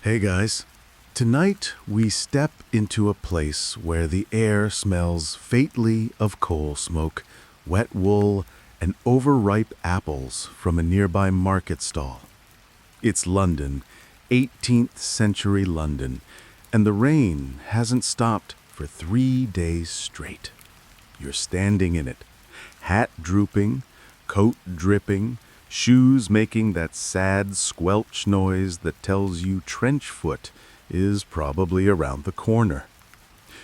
Hey guys, tonight we step into a place where the air smells faintly of coal smoke, wet wool, and overripe apples from a nearby market stall. It's London, 18th century London, and the rain hasn't stopped for 3 days straight. You're standing in it, hat drooping, coat dripping, shoes making that sad squelch noise that tells you trench foot is probably around the corner.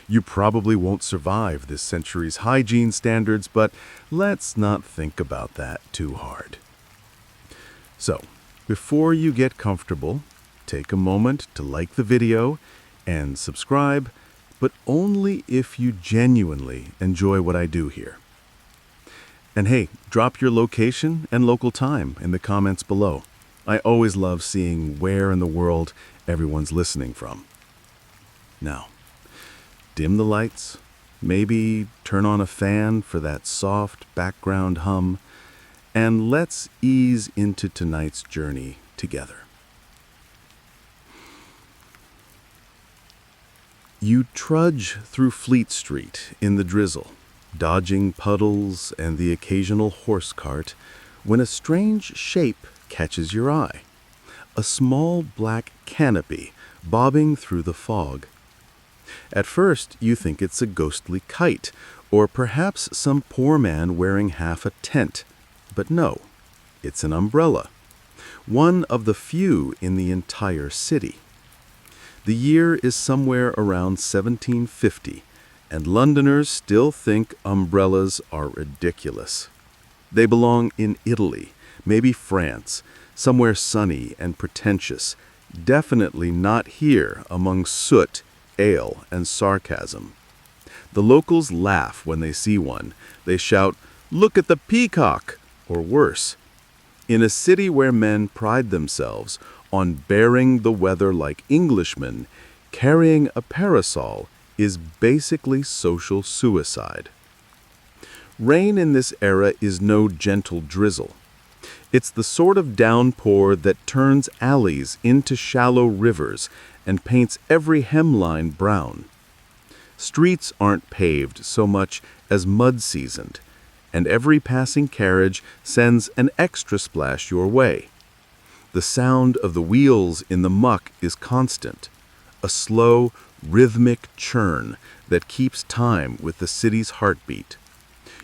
You probably won't survive this century's hygiene standards, but let's not think about that too hard. So, before you get comfortable, take a moment to like the video and subscribe, but only if you genuinely enjoy what I do here. And hey, drop your location and local time in the comments below. I always love seeing where in the world everyone's listening from. Now, dim the lights, maybe turn on a fan for that soft background hum, and let's ease into tonight's journey together. You trudge through Fleet Street in the drizzle, dodging puddles and the occasional horse cart, when a strange shape catches your eye. A small black canopy bobbing through the fog. At first, you think it's a ghostly kite, or perhaps some poor man wearing half a tent. But no, it's an umbrella. One of the few in the entire city. The year is somewhere around 1750, and Londoners still think umbrellas are ridiculous. They belong in Italy, maybe France, somewhere sunny and pretentious, definitely not here among soot, ale, and sarcasm. The locals laugh when they see one. They shout, "Look at the peacock!" or worse. In a city where men pride themselves on bearing the weather like Englishmen, carrying a parasol is basically social suicide. Rain in this era is no gentle drizzle. It's the sort of downpour that turns alleys into shallow rivers and paints every hemline brown. Streets aren't paved so much as mud-seasoned, and every passing carriage sends an extra splash your way. The sound of the wheels in the muck is constant, a slow, rhythmic churn that keeps time with the city's heartbeat.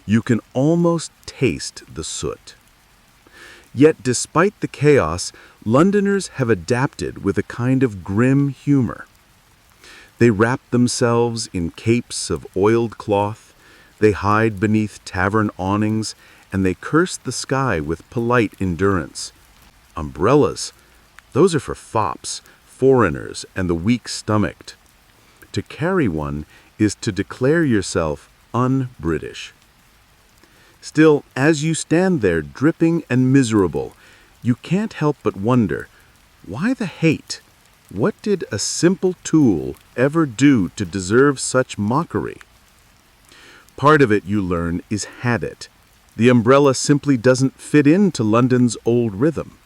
You can almost taste the soot. Yet despite the chaos, Londoners have adapted with a kind of grim humor. They wrap themselves in capes of oiled cloth, they hide beneath tavern awnings, and they curse the sky with polite endurance. Umbrellas, those are for fops, foreigners, and the weak-stomached. To carry one is to declare yourself un-British. Still, as you stand there dripping and miserable, you can't help but wonder, why the hate? What did a simple tool ever do to deserve such mockery? Part of it, you learn, is habit. The umbrella simply doesn't fit into London's old rhythm.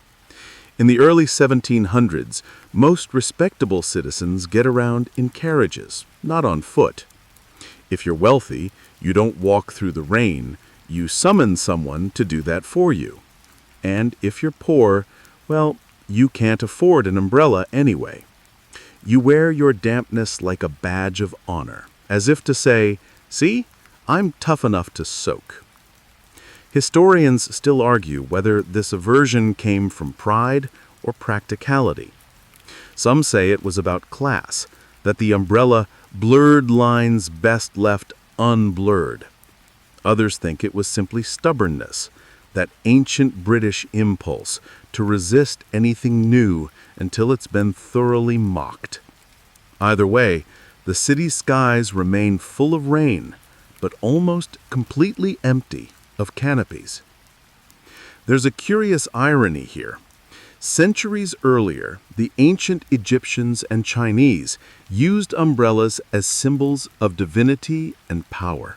In the early 1700s, most respectable citizens get around in carriages, not on foot. If you're wealthy, you don't walk through the rain, you summon someone to do that for you. And if you're poor, well, you can't afford an umbrella anyway. You wear your dampness like a badge of honor, as if to say, "See, I'm tough enough to soak." Historians still argue whether this aversion came from pride or practicality. Some say it was about class, that the umbrella blurred lines best left unblurred. Others think it was simply stubbornness, that ancient British impulse to resist anything new until it's been thoroughly mocked. Either way, the city's skies remain full of rain, but almost completely empty of canopies. There's a curious irony here. Centuries earlier, the ancient Egyptians and Chinese used umbrellas as symbols of divinity and power.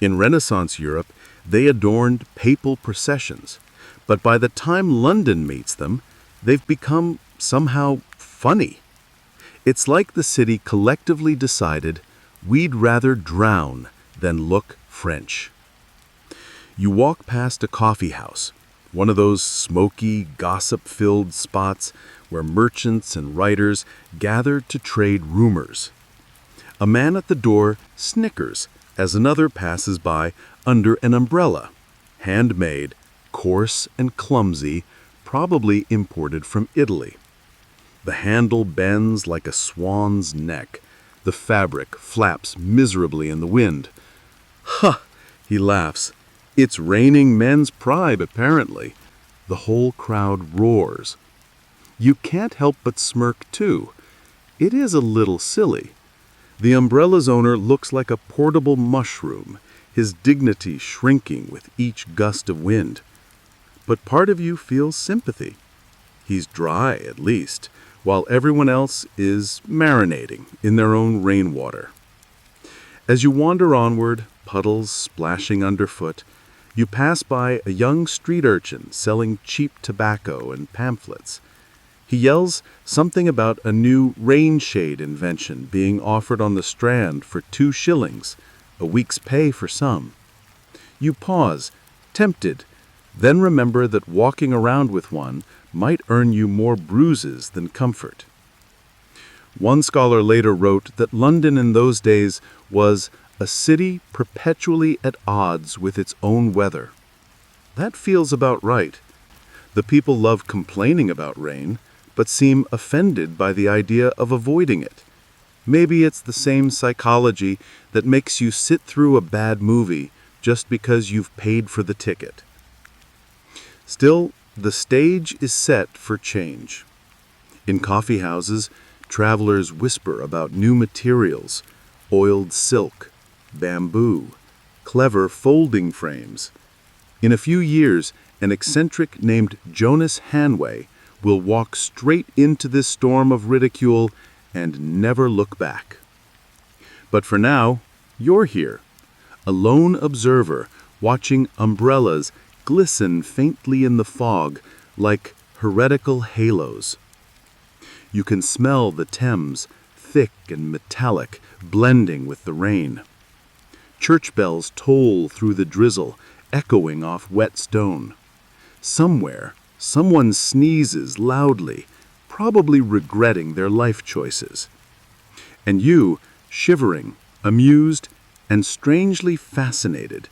In Renaissance Europe, they adorned papal processions, but by the time London meets them, they've become somehow funny, It's like the city collectively decided we'd rather drown than look French. You walk past a coffee house, one of those smoky, gossip-filled spots where merchants and writers gather to trade rumors. A man at the door snickers as another passes by under an umbrella, handmade, coarse and clumsy, probably imported from Italy. The handle bends like a swan's neck. The fabric flaps miserably in the wind. "Ha!" he laughs. "It's raining men's pride, apparently." The whole crowd roars. You can't help but smirk, too. It is a little silly. The umbrella's owner looks like a portable mushroom, his dignity shrinking with each gust of wind. But part of you feels sympathy. He's dry, at least, while everyone else is marinating in their own rainwater. As you wander onward, puddles splashing underfoot, you pass by a young street urchin selling cheap tobacco and pamphlets. He yells something about a new rain shade invention being offered on the Strand for 2 shillings, a week's pay for some. You pause, tempted, then remember that walking around with one might earn you more bruises than comfort. One scholar later wrote that London in those days was a city perpetually at odds with its own weather. That feels about right. The people love complaining about rain, but seem offended by the idea of avoiding it. Maybe it's the same psychology that makes you sit through a bad movie just because you've paid for the ticket. Still, the stage is set for change. In coffee houses, travelers whisper about new materials, oiled silk, bamboo, clever folding frames. In a few years, an eccentric named Jonas Hanway will walk straight into this storm of ridicule and never look back. But for now, you're here, a lone observer watching umbrellas glisten faintly in the fog like heretical halos. You can smell the Thames, thick and metallic, blending with the rain. Church bells toll through the drizzle, echoing off wet stone. Somewhere, someone sneezes loudly, probably regretting their life choices. And you, shivering, amused, and strangely fascinated,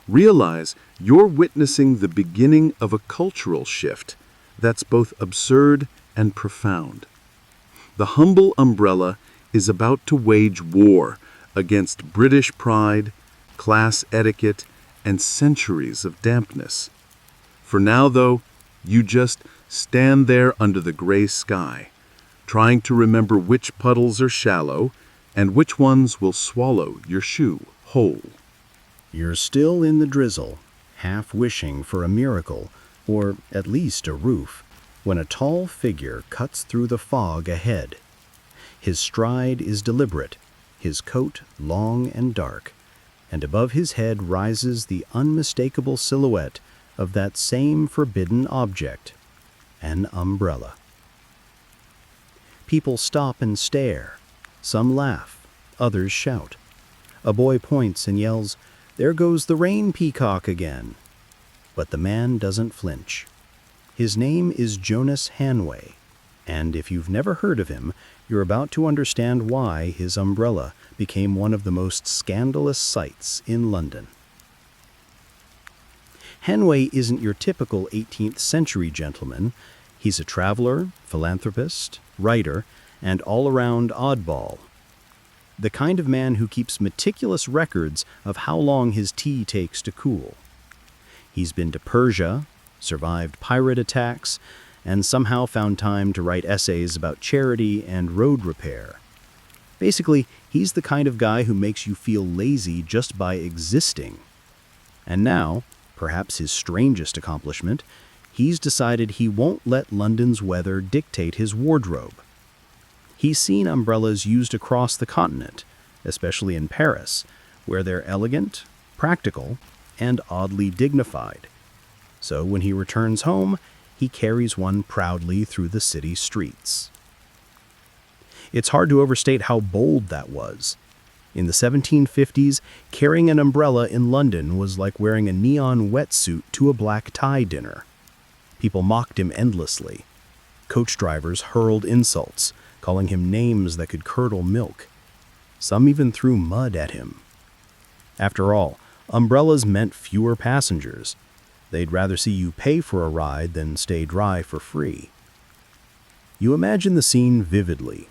realize you're witnessing the beginning of a cultural shift that's both absurd and profound. The humble umbrella is about to wage war against British pride, class etiquette, and centuries of dampness. For now, though, you just stand there under the gray sky, trying to remember which puddles are shallow and which ones will swallow your shoe whole. You're still in the drizzle, half wishing for a miracle, or at least a roof, when a tall figure cuts through the fog ahead. His stride is deliberate, his coat long and dark, and above his head rises the unmistakable silhouette of that same forbidden object, an umbrella. People stop and stare. Some laugh, others shout. A boy points and yells, "There goes the rain peacock again." But the man doesn't flinch. His name is Jonas Hanway, and if you've never heard of him, you're about to understand why his umbrella became one of the most scandalous sights in London. Hanway isn't your typical 18th century gentleman. He's a traveler, philanthropist, writer, and all-around oddball. The kind of man who keeps meticulous records of how long his tea takes to cool. He's been to Persia, survived pirate attacks, and somehow found time to write essays about charity and road repair. Basically, he's the kind of guy who makes you feel lazy just by existing. And now, perhaps his strangest accomplishment, he's decided he won't let London's weather dictate his wardrobe. He's seen umbrellas used across the continent, especially in Paris, where they're elegant, practical, and oddly dignified. So when he returns home, he carries one proudly through the city streets. It's hard to overstate how bold that was. In the 1750s, carrying an umbrella in London was like wearing a neon wetsuit to a black tie dinner. People mocked him endlessly. Coach drivers hurled insults, calling him names that could curdle milk. Some even threw mud at him. After all, umbrellas meant fewer passengers. They'd rather see you pay for a ride than stay dry for free. You imagine the scene vividly.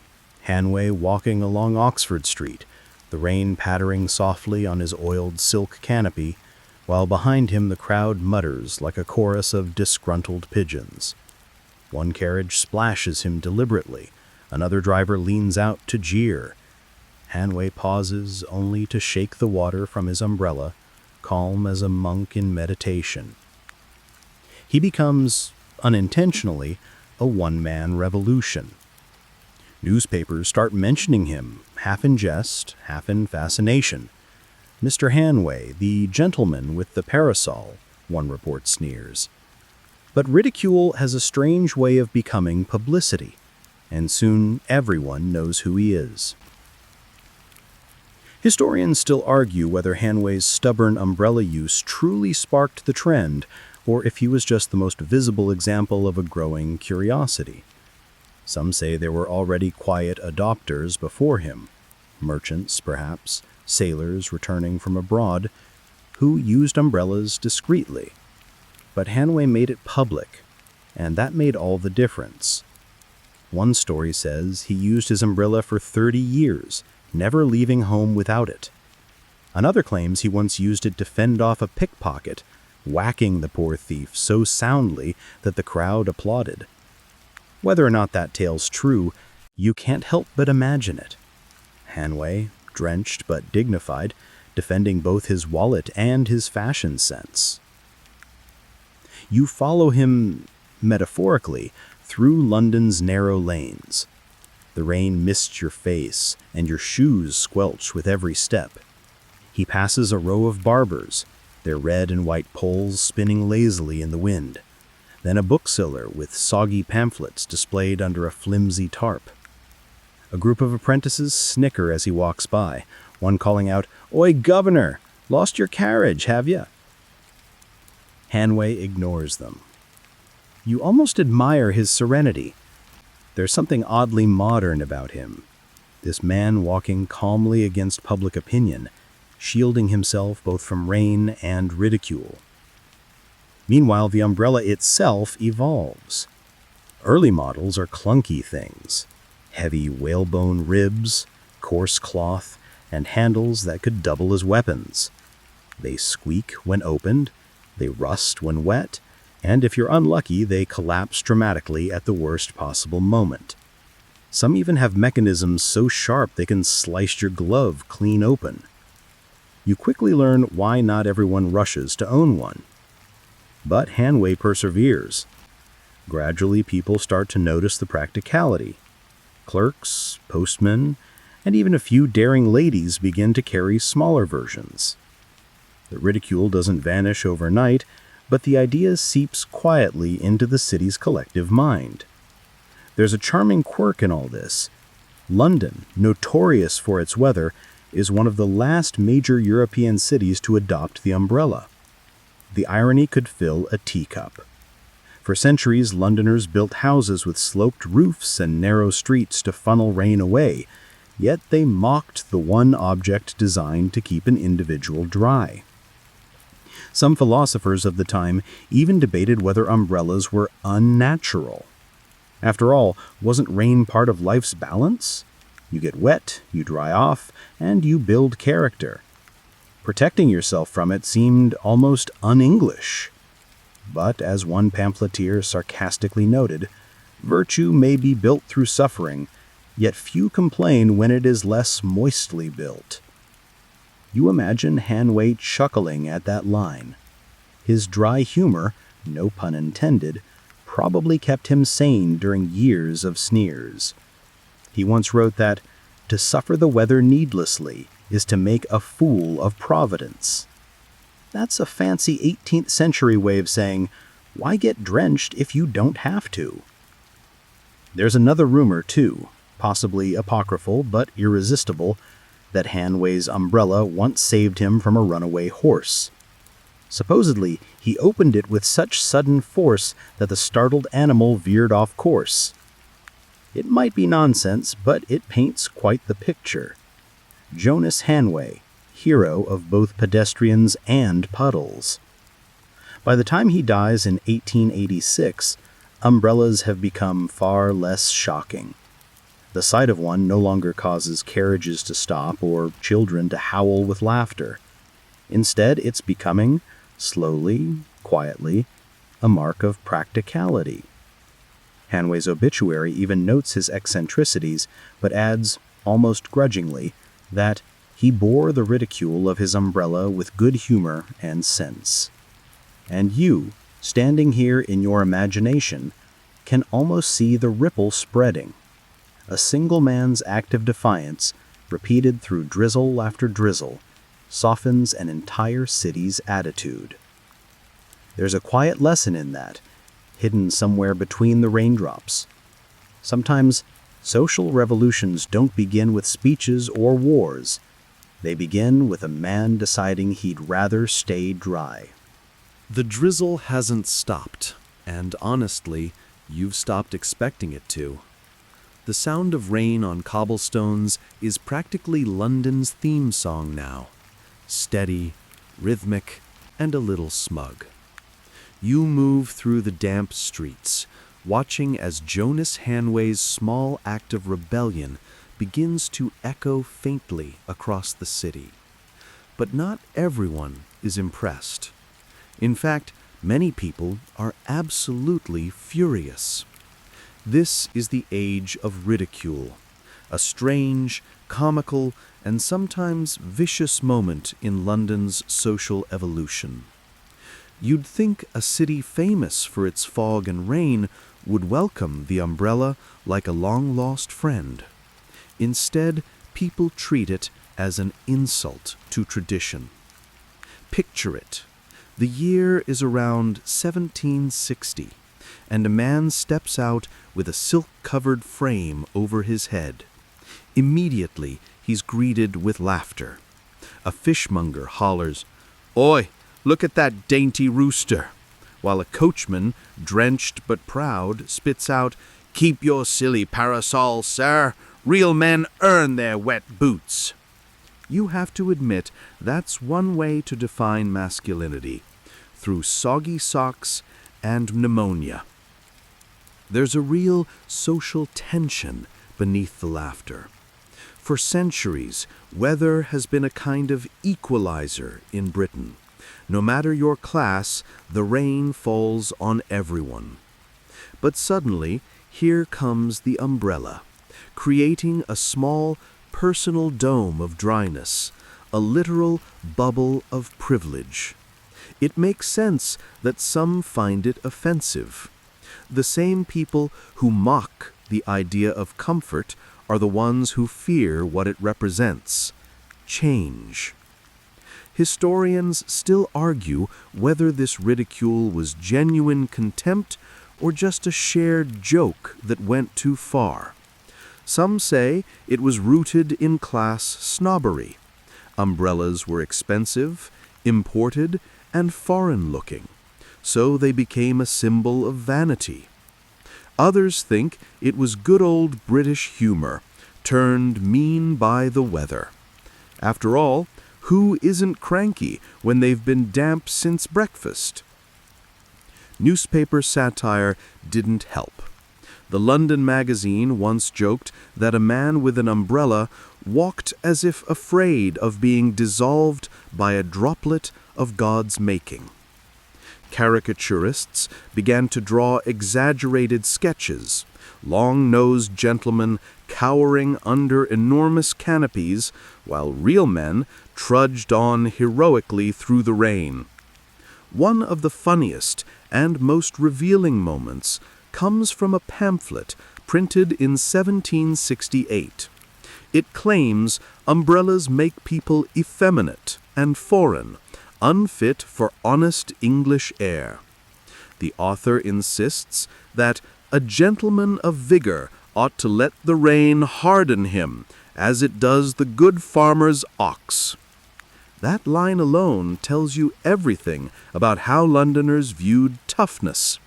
Hanway walking along Oxford Street, the rain pattering softly on his oiled silk canopy, while behind him the crowd mutters like a chorus of disgruntled pigeons. One carriage splashes him deliberately, another driver leans out to jeer. Hanway pauses only to shake the water from his umbrella, calm as a monk in meditation. He becomes, unintentionally, a one-man revolution. Newspapers start mentioning him, half in jest, half in fascination. "Mr. Hanway, the gentleman with the parasol," one report sneers. But ridicule has a strange way of becoming publicity, and soon everyone knows who he is. Historians still argue whether Hanway's stubborn umbrella use truly sparked the trend, or if he was just the most visible example of a growing curiosity. Some say there were already quiet adopters before him, merchants perhaps, sailors returning from abroad, who used umbrellas discreetly. But Hanway made it public, and that made all the difference. One story says he used his umbrella for 30 years, never leaving home without it. Another claims he once used it to fend off a pickpocket, whacking the poor thief so soundly that the crowd applauded. Whether or not that tale's true, you can't help but imagine it. Hanway, drenched but dignified, defending both his wallet and his fashion sense. You follow him, metaphorically, through London's narrow lanes. The rain mists your face, and your shoes squelch with every step. He passes a row of barbers, their red and white poles spinning lazily in the wind. Then a bookseller with soggy pamphlets displayed under a flimsy tarp. A group of apprentices snicker as he walks by, one calling out, "Oi, governor! Lost your carriage, have ya?" Hanway ignores them. You almost admire his serenity. There's something oddly modern about him. This man walking calmly against public opinion, shielding himself both from rain and ridicule. Meanwhile, the umbrella itself evolves. Early models are clunky things. Heavy whalebone ribs, coarse cloth, and handles that could double as weapons. They squeak when opened, they rust when wet, and if you're unlucky, they collapse dramatically at the worst possible moment. Some even have mechanisms so sharp they can slice your glove clean open. You quickly learn why not everyone rushes to own one. But Hanway perseveres. Gradually, people start to notice the practicality. Clerks, postmen, and even a few daring ladies begin to carry smaller versions. The ridicule doesn't vanish overnight, but the idea seeps quietly into the city's collective mind. There's a charming quirk in all this. London, notorious for its weather, is one of the last major European cities to adopt the umbrella. The irony could fill a teacup. For centuries, Londoners built houses with sloped roofs and narrow streets to funnel rain away, yet they mocked the one object designed to keep an individual dry. Some philosophers of the time even debated whether umbrellas were unnatural. After all, wasn't rain part of life's balance? You get wet, you dry off, and you build character. Protecting yourself from it seemed almost un-English. But, as one pamphleteer sarcastically noted, virtue may be built through suffering, yet few complain when it is less moistly built. You imagine Hanway chuckling at that line. His dry humor, no pun intended, probably kept him sane during years of sneers. He once wrote that, "To suffer the weather needlessly is to make a fool of Providence." That's a fancy 18th century way of saying, why get drenched if you don't have to? There's another rumor, too. possibly apocryphal but irresistible, that Hanway's umbrella once saved him from a runaway horse. Supposedly, he opened it with such sudden force that the startled animal veered off course. It might be nonsense, but it paints quite the picture. Jonas Hanway, hero of both pedestrians and puddles. By the time he dies in 1886, umbrellas have become far less shocking. The sight of one no longer causes carriages to stop or children to howl with laughter. Instead, it's becoming, slowly, quietly, a mark of practicality. Hanway's obituary even notes his eccentricities, but adds, almost grudgingly, that he bore the ridicule of his umbrella with good humor and sense. And you, standing here in your imagination, can almost see the ripple spreading. A single man's act of defiance, repeated through drizzle after drizzle, softens an entire city's attitude. There's a quiet lesson in that, hidden somewhere between the raindrops. Sometimes, social revolutions don't begin with speeches or wars. They begin with a man deciding he'd rather stay dry. The drizzle hasn't stopped, and honestly, you've stopped expecting it to. The sound of rain on cobblestones is practically London's theme song now. Steady, rhythmic, and a little smug. You move through the damp streets, watching as Jonas Hanway's small act of rebellion begins to echo faintly across the city. But not everyone is impressed. In fact, many people are absolutely furious. This is the age of ridicule, a strange, comical, and sometimes vicious moment in London's social evolution. You'd think a city famous for its fog and rain would welcome the umbrella like a long-lost friend. Instead, people treat it as an insult to tradition. Picture it. The year is around 1760, and a man steps out with a silk-covered frame over his head. Immediately, he's greeted with laughter. A fishmonger hollers, "Oi, look at that dainty rooster," while a coachman, drenched but proud, spits out, "Keep your silly parasol, sir. Real men earn their wet boots." You have to admit that's one way to define masculinity, through soggy socks and pneumonia. There's a real social tension beneath the laughter. For centuries, weather has been a kind of equalizer in Britain. No matter your class, the rain falls on everyone. But suddenly, here comes the umbrella, creating a small, personal dome of dryness, a literal bubble of privilege. It makes sense that some find it offensive. The same people who mock the idea of comfort are the ones who fear what it represents: change. Historians still argue whether this ridicule was genuine contempt or just a shared joke that went too far. Some say it was rooted in class snobbery. Umbrellas were expensive, imported, and foreign-looking, so they became a symbol of vanity. Others think it was good old British humor, turned mean by the weather. After all, who isn't cranky when they've been damp since breakfast? Newspaper satire didn't help. The London magazine once joked that a man with an umbrella walked as if afraid of being dissolved by a droplet of God's making. Caricaturists began to draw exaggerated sketches, long-nosed gentlemen cowering under enormous canopies, while real men trudged on heroically through the rain. One of the funniest and most revealing moments comes from a pamphlet printed in 1768. It claims umbrellas make people effeminate and foreign, unfit for honest English air. The author insists that a gentleman of vigor ought to let the rain harden him, as it does the good farmer's ox. That line alone tells you everything about how Londoners viewed toughness.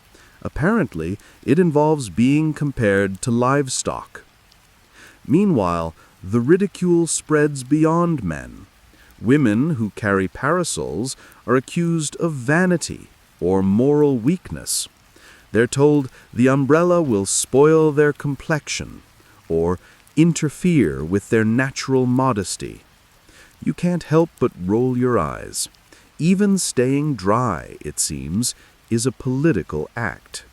Apparently, it involves being compared to livestock. Meanwhile, the ridicule spreads beyond men. Women who carry parasols are accused of vanity or moral weakness. They're told the umbrella will spoil their complexion or interfere with their natural modesty. You can't help but roll your eyes. Even staying dry, it seems, is a political act.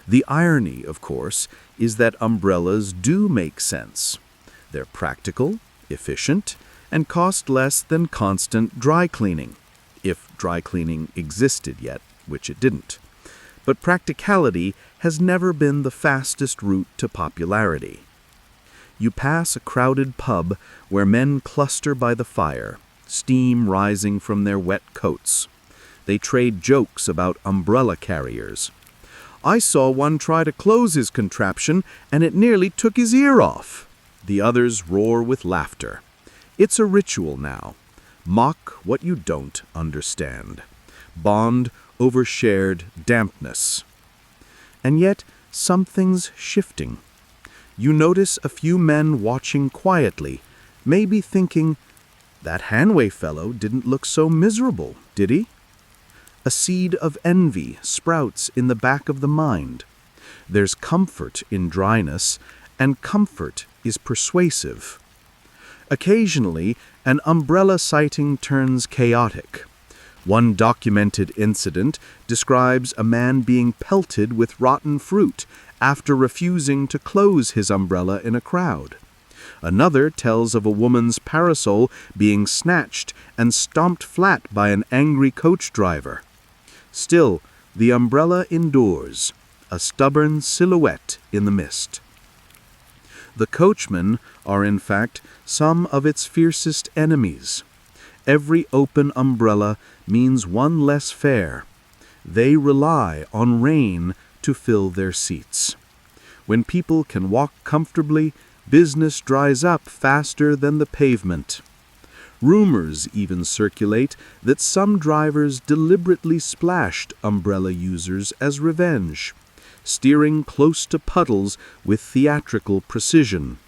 The irony, of course, is that umbrellas do make sense. They're practical, efficient, and cost less than constant dry cleaning, if dry cleaning existed yet, which it didn't. But practicality has never been the fastest route to popularity. You pass a crowded pub where men cluster by the fire, steam rising from their wet coats. They trade jokes about umbrella carriers. "I saw one try to close his contraption, and it nearly took his ear off." The others roar with laughter. It's a ritual now. Mock what you don't understand. Bond over shared dampness. And yet, something's shifting. You notice a few men watching quietly, maybe thinking, "That Hanway fellow didn't look so miserable, did he?" A seed of envy sprouts in the back of the mind. There's comfort in dryness, and comfort is persuasive. Occasionally, an umbrella sighting turns chaotic. One documented incident describes a man being pelted with rotten fruit after refusing to close his umbrella in a crowd. Another tells of a woman's parasol being snatched and stomped flat by an angry coach driver. Still, the umbrella endures, a stubborn silhouette in the mist. The coachmen are, in fact, some of its fiercest enemies. Every open umbrella means one less fare. They rely on rain to fill their seats. When people can walk comfortably, business dries up faster than the pavement. Rumors even circulate that some drivers deliberately splashed umbrella users as revenge, steering close to puddles with theatrical precision.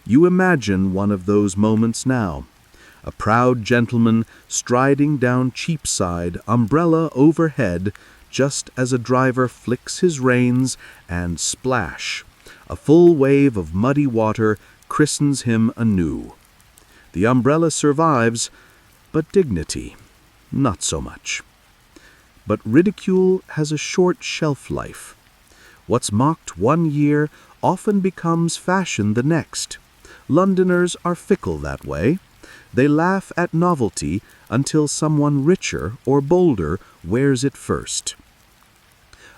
You imagine one of those moments now. A proud gentleman striding down Cheapside, umbrella overhead, just as a driver flicks his reins and splash. A full wave of muddy water christens him anew. The umbrella survives, but dignity, not so much. But ridicule has a short shelf life. What's mocked one year often becomes fashion the next. Londoners are fickle that way. They laugh at novelty until someone richer or bolder wears it first.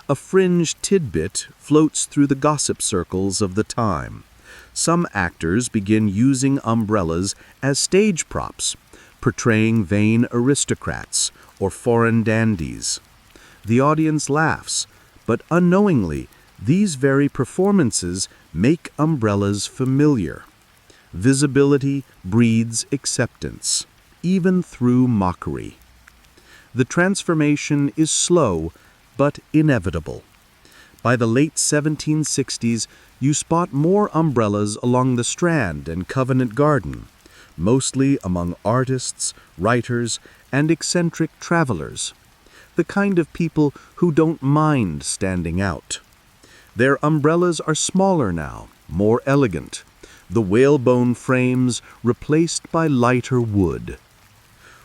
A fringe tidbit floats through the gossip circles of the time. Some actors begin using umbrellas as stage props, portraying vain aristocrats or foreign dandies. The audience laughs, but unknowingly, these very performances make umbrellas familiar. Visibility breeds acceptance, even through mockery. The transformation is slow, but inevitable. By the late 1760s, you spot more umbrellas along the Strand and Covent Garden, mostly among artists, writers, and eccentric travelers, the kind of people who don't mind standing out. Their umbrellas are smaller now, more elegant, the whalebone frames replaced by lighter wood.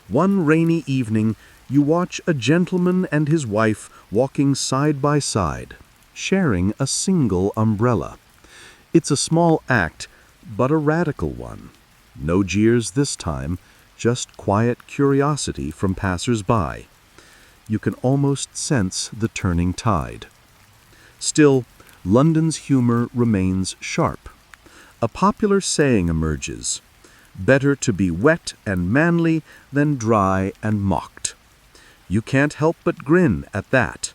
One rainy evening, you watch a gentleman and his wife walking side by side, sharing a single umbrella. It's a small act, but a radical one. No jeers this time, just quiet curiosity from passers-by. You can almost sense the turning tide. Still, London's humor remains sharp. A popular saying emerges: better to be wet and manly than dry and mocked. You can't help but grin at that.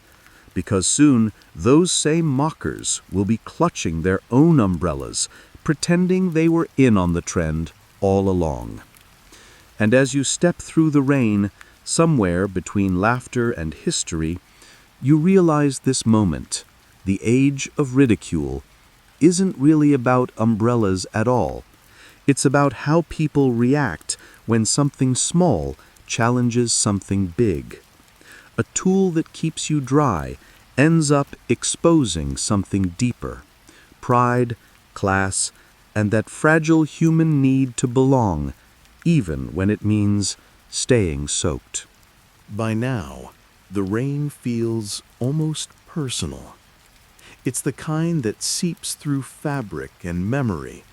because soon those same mockers will be clutching their own umbrellas, pretending they were in on the trend all along. And as you step through the rain, somewhere between laughter and history, you realize this moment, the age of ridicule, isn't really about umbrellas at all. It's about how people react when something small challenges something big. A tool that keeps you dry ends up exposing something deeper: pride, class, and that fragile human need to belong, even when it means staying soaked. By now, the rain feels almost personal. It's the kind that seeps through fabric and memory,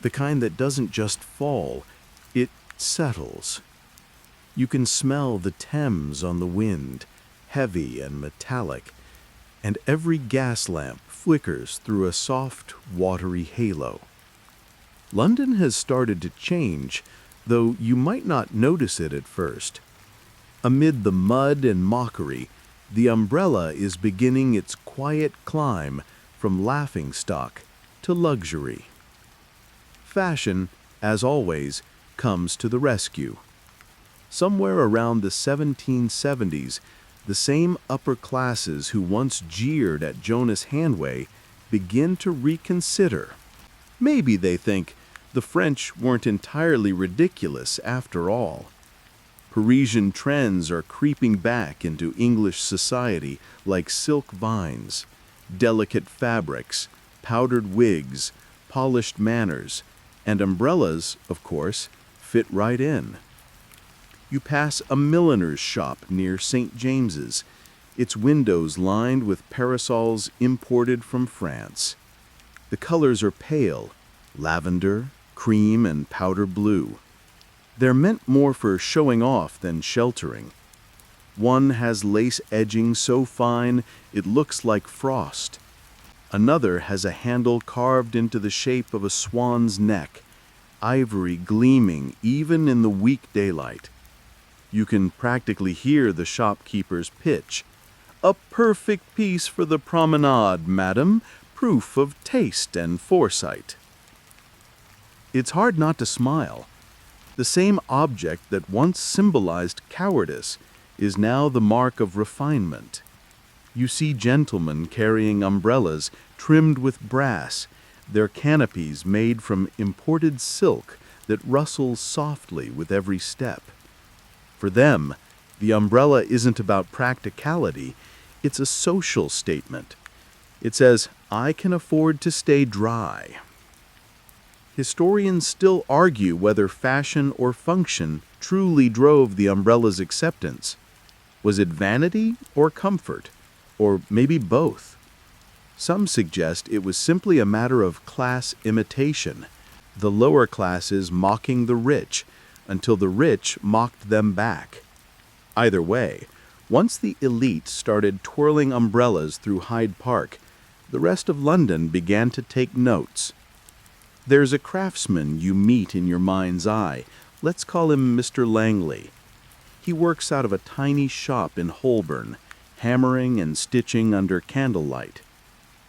the kind that doesn't just fall, it settles. You can smell the Thames on the wind, heavy and metallic, and every gas lamp flickers through a soft, watery halo. London has started to change, though you might not notice it at first. Amid the mud and mockery, the umbrella is beginning its quiet climb from laughingstock to luxury. Fashion, as always, comes to the rescue. Somewhere around the 1770s, the same upper classes who once jeered at Jonas Handway begin to reconsider. Maybe they think the French weren't entirely ridiculous after all. Parisian trends are creeping back into English society like silk vines, delicate fabrics, powdered wigs, polished manners, and umbrellas, of course, fit right in. You pass a milliner's shop near St. James's, its windows lined with parasols imported from France. The colors are pale, lavender, cream, and powder blue. They're meant more for showing off than sheltering. One has lace edging so fine it looks like frost. Another has a handle carved into the shape of a swan's neck, ivory gleaming even in the weak daylight. You can practically hear the shopkeeper's pitch. "A perfect piece for the promenade, madam, proof of taste and foresight." It's hard not to smile. The same object that once symbolized cowardice is now the mark of refinement. You see gentlemen carrying umbrellas trimmed with brass, their canopies made from imported silk that rustles softly with every step. For them, the umbrella isn't about practicality, it's a social statement. It says, "I can afford to stay dry." Historians still argue whether fashion or function truly drove the umbrella's acceptance. Was it vanity or comfort? Or maybe both? Some suggest it was simply a matter of class imitation, the lower classes mocking the rich, until the rich mocked them back. Either way, once the elite started twirling umbrellas through Hyde Park, the rest of London began to take notes. There's a craftsman you meet in your mind's eye. Let's call him Mr. Langley. He works out of a tiny shop in Holborn, hammering and stitching under candlelight.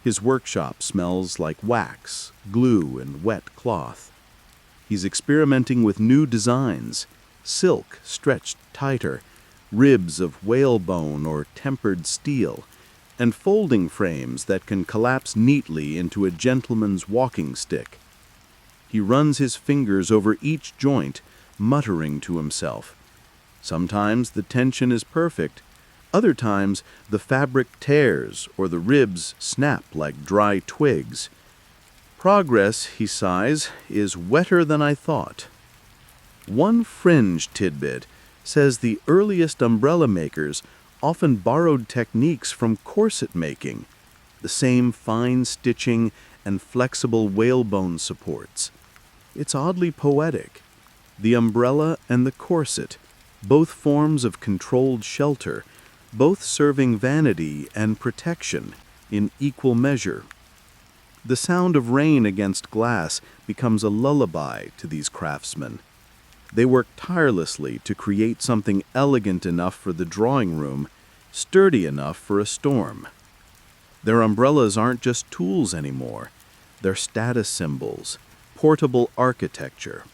His workshop smells like wax, glue, and wet cloth. He's experimenting with new designs, silk stretched tighter, ribs of whalebone or tempered steel, and folding frames that can collapse neatly into a gentleman's walking stick. He runs his fingers over each joint, muttering to himself. Sometimes the tension is perfect. Other times the fabric tears or the ribs snap like dry twigs. Progress, he sighs, is wetter than I thought. One fringe tidbit says the earliest umbrella makers often borrowed techniques from corset making, the same fine stitching and flexible whalebone supports. It's oddly poetic. The umbrella and the corset, both forms of controlled shelter, both serving vanity and protection in equal measure. The sound of rain against glass becomes a lullaby to these craftsmen. They work tirelessly to create something elegant enough for the drawing room, sturdy enough for a storm. Their umbrellas aren't just tools anymore. They're status symbols, portable architecture.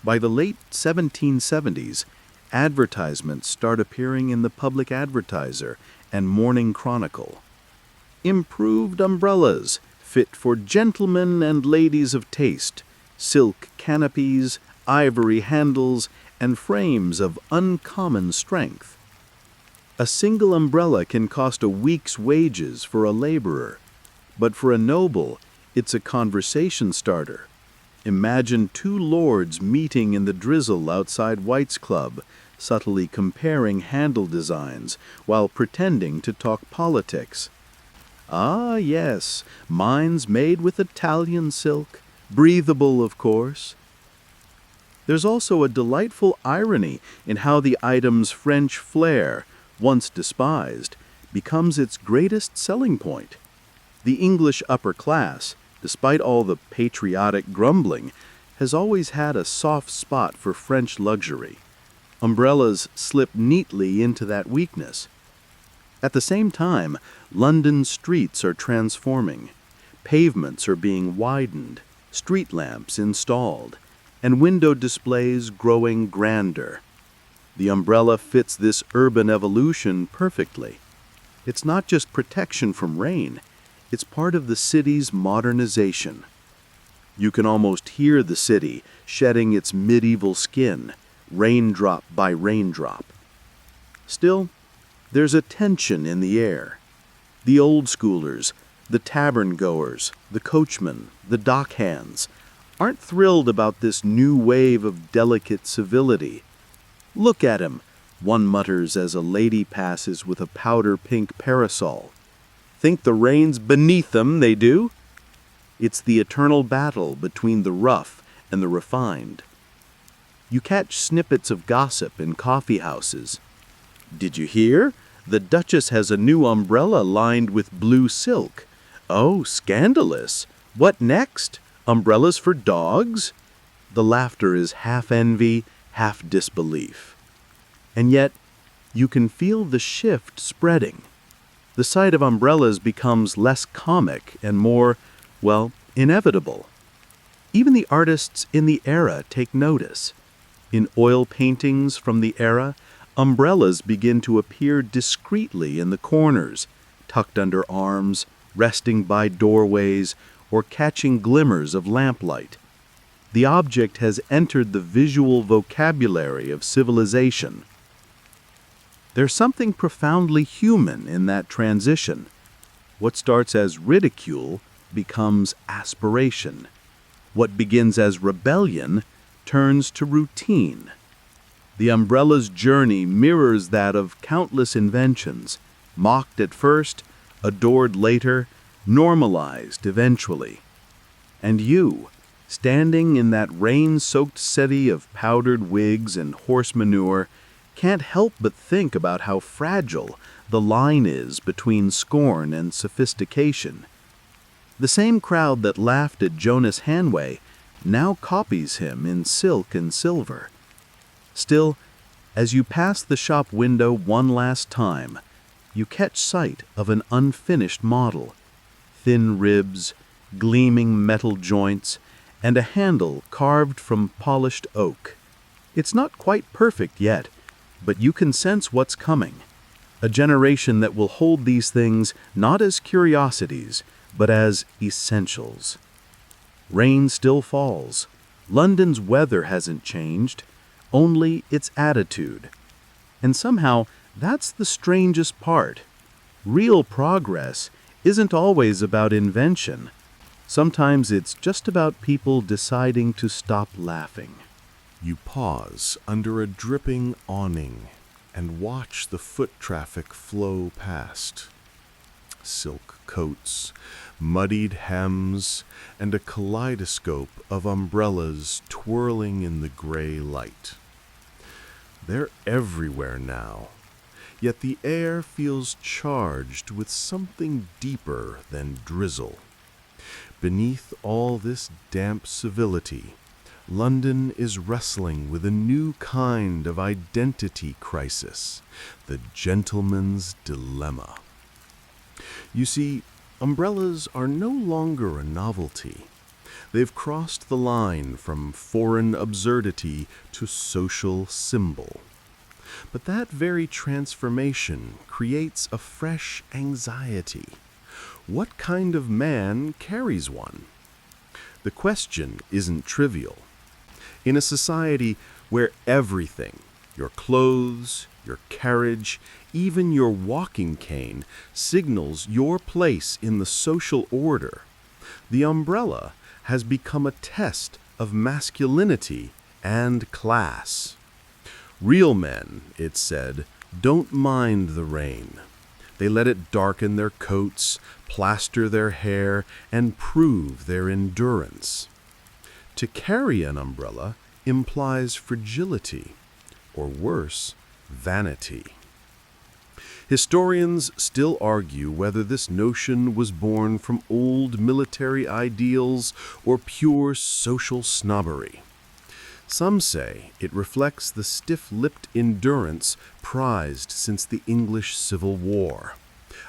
By the late 1770s, advertisements start appearing in the Public Advertiser and Morning Chronicle. Improved umbrellas, fit for gentlemen and ladies of taste, silk canopies, ivory handles, and frames of uncommon strength. A single umbrella can cost a week's wages for a laborer, but for a noble, it's a conversation starter. Imagine two lords meeting in the drizzle outside White's Club, subtly comparing handle designs while pretending to talk politics. Ah, yes, mine's made with Italian silk, breathable, of course. There's also a delightful irony in how the item's French flair, once despised, becomes its greatest selling point. The English upper class, despite all the patriotic grumbling, has always had a soft spot for French luxury. Umbrellas slip neatly into that weakness. At the same time, London's streets are transforming. Pavements are being widened, street lamps installed, and window displays growing grander. The umbrella fits this urban evolution perfectly. It's not just protection from rain, it's part of the city's modernization. You can almost hear the city shedding its medieval skin, raindrop by raindrop. Still, there's a tension in the air. The old schoolers, the tavern goers, the coachmen, the dock hands, aren't thrilled about this new wave of delicate civility. "Look at him," one mutters as a lady passes with a powder-pink parasol. "Think the rain's beneath them, they do." It's the eternal battle between the rough and the refined. You catch snippets of gossip in coffee houses. "Did you hear? The Duchess has a new umbrella lined with blue silk. Oh, scandalous. What next? Umbrellas for dogs?" The laughter is half envy, half disbelief. And yet, you can feel the shift spreading. The sight of umbrellas becomes less comic and more, well, inevitable. Even the artists in the era take notice. In oil paintings from the era, umbrellas begin to appear discreetly in the corners, tucked under arms, resting by doorways, or catching glimmers of lamplight. The object has entered the visual vocabulary of civilization. There's something profoundly human in that transition. What starts as ridicule becomes aspiration. What begins as rebellion turns to routine. The umbrella's journey mirrors that of countless inventions, mocked at first, adored later, normalized eventually. And you, standing in that rain-soaked city of powdered wigs and horse manure, can't help but think about how fragile the line is between scorn and sophistication. The same crowd that laughed at Jonas Hanway now copies him in silk and silver. Still, as you pass the shop window one last time, you catch sight of an unfinished model. Thin ribs, gleaming metal joints, and a handle carved from polished oak. It's not quite perfect yet, but you can sense what's coming. A generation that will hold these things not as curiosities, but as essentials. Rain still falls. London's weather hasn't changed, only its attitude. And somehow, that's the strangest part. Real progress isn't always about invention. Sometimes it's just about people deciding to stop laughing. You pause under a dripping awning and watch the foot traffic flow past. Silk coats, muddied hems, and a kaleidoscope of umbrellas twirling in the gray light. They're everywhere now, yet the air feels charged with something deeper than drizzle. Beneath all this damp civility, London is wrestling with a new kind of identity crisis, the gentleman's dilemma. You see, umbrellas are no longer a novelty. They've crossed the line from foreign absurdity to social symbol. But that very transformation creates a fresh anxiety. What kind of man carries one? The question isn't trivial. In a society where everything, your clothes, your carriage, even your walking cane, signals your place in the social order, the umbrella has become a test of masculinity and class. Real men, it's said, don't mind the rain. They let it darken their coats, plaster their hair, and prove their endurance. To carry an umbrella implies fragility, or worse, vanity. Historians still argue whether this notion was born from old military ideals or pure social snobbery. Some say it reflects the stiff-lipped endurance prized since the English Civil War,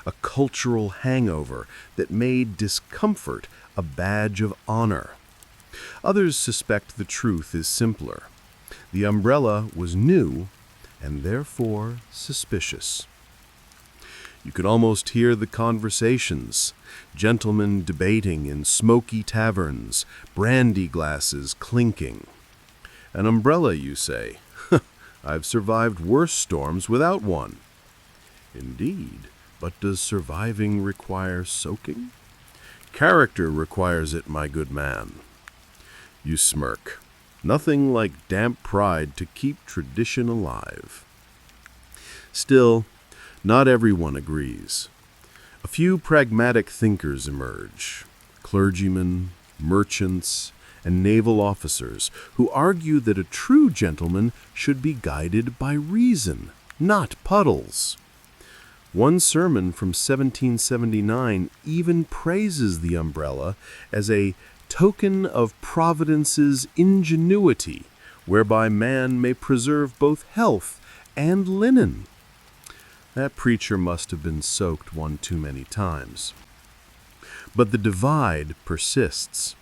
a cultural hangover that made discomfort a badge of honor. Others suspect the truth is simpler. The umbrella was new and therefore suspicious. You could almost hear the conversations, gentlemen debating in smoky taverns, brandy glasses clinking. An umbrella, you say? I've survived worse storms without one. Indeed, but does surviving require soaking? Character requires it, my good man. You smirk. Nothing like damp pride to keep tradition alive. Still, not everyone agrees. A few pragmatic thinkers emerge, clergymen, merchants, and naval officers who argue that a true gentleman should be guided by reason, not puddles. One sermon from 1779 even praises the umbrella as a token of Providence's ingenuity, whereby man may preserve both health and linen. That preacher must have been soaked one too many times. But the divide persists.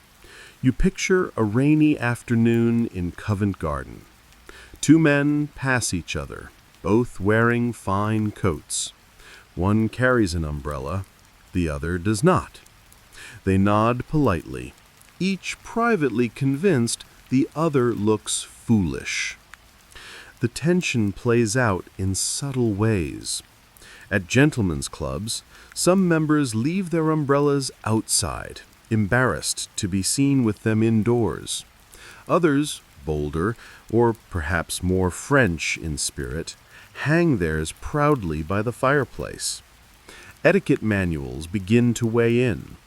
You picture a rainy afternoon in Covent Garden. Two men pass each other, both wearing fine coats. One carries an umbrella, the other does not. They nod politely, each privately convinced the other looks foolish. The tension plays out in subtle ways. At gentlemen's clubs, some members leave their umbrellas outside, embarrassed to be seen with them indoors. Others, bolder, or perhaps more French in spirit, hang theirs proudly by the fireplace. Etiquette manuals begin to weigh in,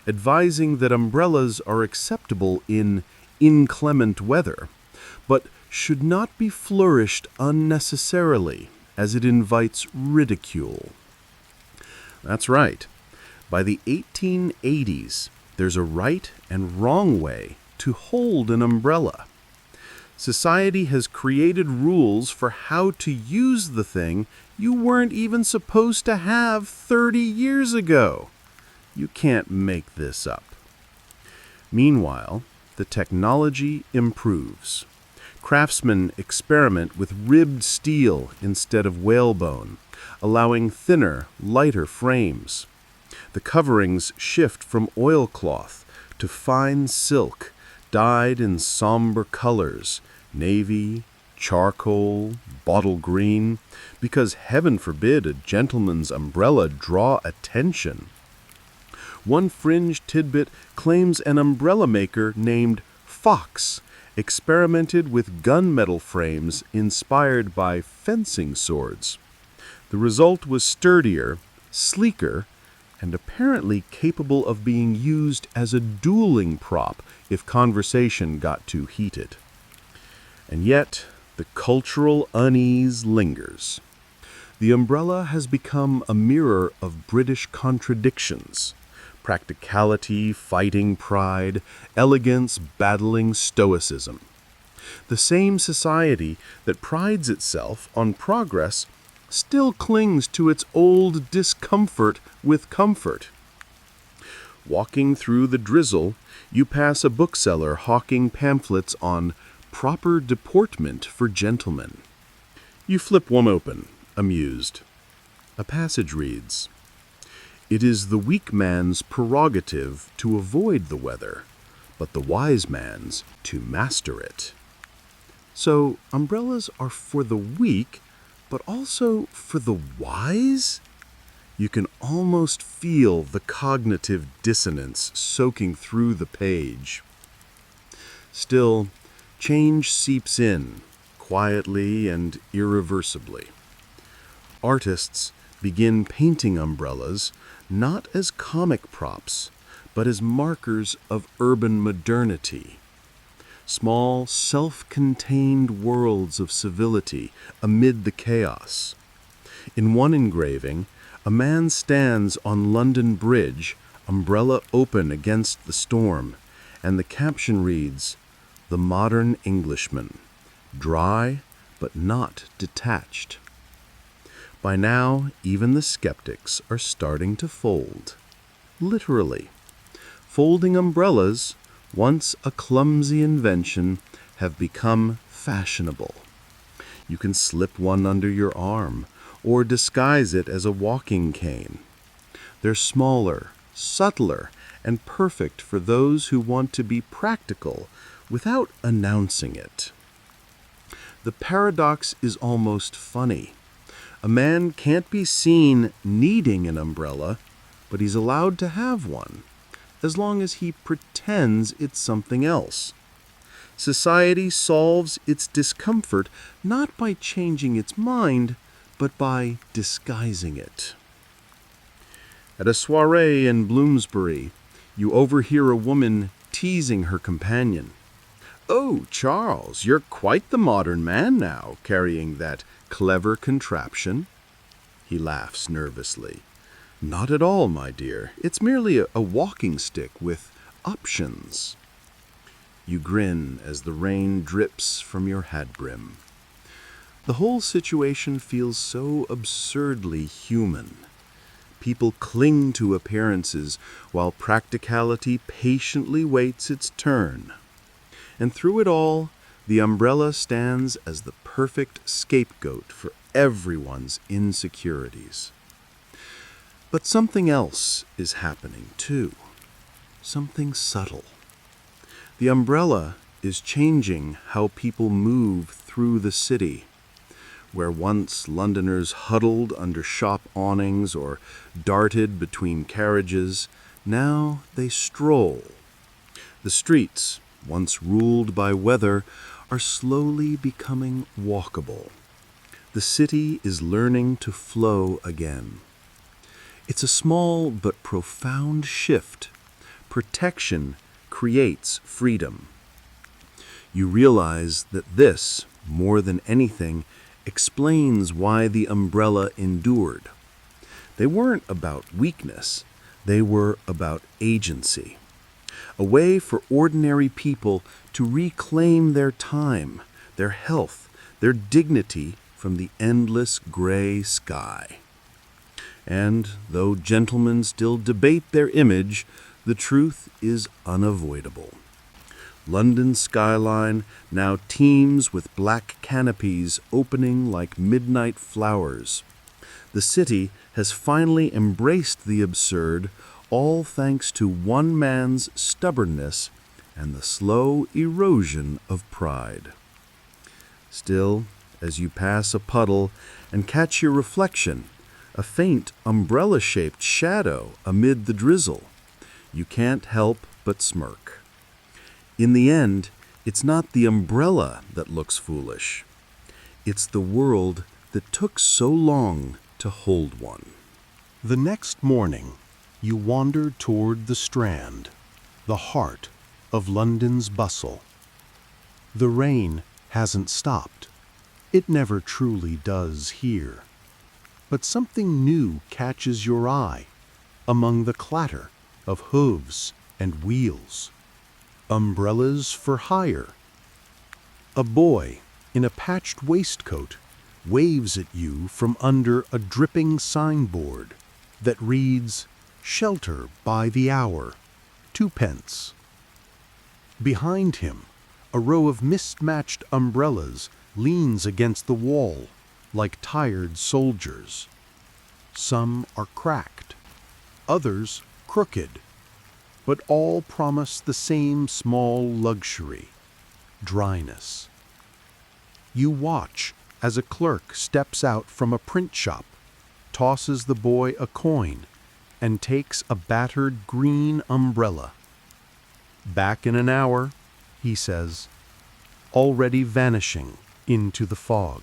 advising that umbrellas are acceptable in inclement weather, but should not be flourished unnecessarily, as it invites ridicule. That's right. By the 1880s, there's a right and wrong way to hold an umbrella. Society has created rules for how to use the thing you weren't even supposed to have 30 years ago. You can't make this up. Meanwhile, the technology improves. Craftsmen experiment with ribbed steel instead of whalebone, allowing thinner, lighter frames. The coverings shift from oilcloth to fine silk, dyed in somber colors, navy, charcoal, bottle green, because heaven forbid a gentleman's umbrella draw attention. One fringe tidbit claims an umbrella maker named Fox experimented with gunmetal frames inspired by fencing swords. The result was sturdier, sleeker, and apparently capable of being used as a dueling prop if conversation got too heated. And yet, the cultural unease lingers. The umbrella has become a mirror of British contradictions. Practicality fighting pride, elegance battling stoicism. The same society that prides itself on progress still clings to its old discomfort with comfort. Walking through the drizzle, you pass a bookseller hawking pamphlets on proper deportment for gentlemen. You flip one open, amused. A passage reads, "It is the weak man's prerogative to avoid the weather, but the wise man's to master it." So, umbrellas are for the weak, but also for the wise? You can almost feel the cognitive dissonance soaking through the page. Still, change seeps in, quietly and irreversibly. Artists begin painting umbrellas not as comic props, but as markers of urban modernity. Small, self-contained worlds of civility amid the chaos. In one engraving, a man stands on London Bridge, umbrella open against the storm, and the caption reads, "The Modern Englishman, dry but not detached." By now, even the skeptics are starting to fold. Literally. Folding umbrellas, once a clumsy invention, have become fashionable. You can slip one under your arm, or disguise it as a walking cane. They're smaller, subtler, and perfect for those who want to be practical without announcing it. The paradox is almost funny. A man can't be seen needing an umbrella, but he's allowed to have one, as long as he pretends it's something else. Society solves its discomfort not by changing its mind, but by disguising it. At a soiree in Bloomsbury, you overhear a woman teasing her companion. "Oh, Charles, you're quite the modern man now, carrying that clever contraption." He laughs nervously. "Not at all, my dear. It's merely a walking stick with options." You grin as the rain drips from your hat brim. The whole situation feels so absurdly human. People cling to appearances while practicality patiently waits its turn. And through it all, the umbrella stands as the perfect scapegoat for everyone's insecurities. But something else is happening too. Something subtle. The umbrella is changing how people move through the city. Where once Londoners huddled under shop awnings or darted between carriages, now they stroll. The streets, once ruled by weather, are slowly becoming walkable. The city is learning to flow again. It's a small but profound shift. Protection creates freedom. You realize that this, more than anything, explains why the umbrella endured. They weren't about weakness, they were about agency. A way for ordinary people to reclaim their time, their health, their dignity from the endless gray sky. And though gentlemen still debate their image, the truth is unavoidable. London's skyline now teems with black canopies opening like midnight flowers. The city has finally embraced the absurd, all thanks to one man's stubbornness and the slow erosion of pride. Still, as you pass a puddle and catch your reflection, a faint umbrella-shaped shadow amid the drizzle, you can't help but smirk. In the end, it's not the umbrella that looks foolish. It's the world that took so long to hold one. The next morning, you wander toward the Strand, the heart of London's bustle. The rain hasn't stopped. It never truly does here. But something new catches your eye among the clatter of hooves and wheels. Umbrellas for hire. A boy in a patched waistcoat waves at you from under a dripping signboard that reads, "Shelter by the hour, 2 pence." Behind him, a row of mismatched umbrellas leans against the wall like tired soldiers. Some are cracked, others crooked, but all promise the same small luxury: dryness. You watch as a clerk steps out from a print shop, tosses the boy a coin, and takes a battered green umbrella. "Back in an hour," he says, already vanishing into the fog.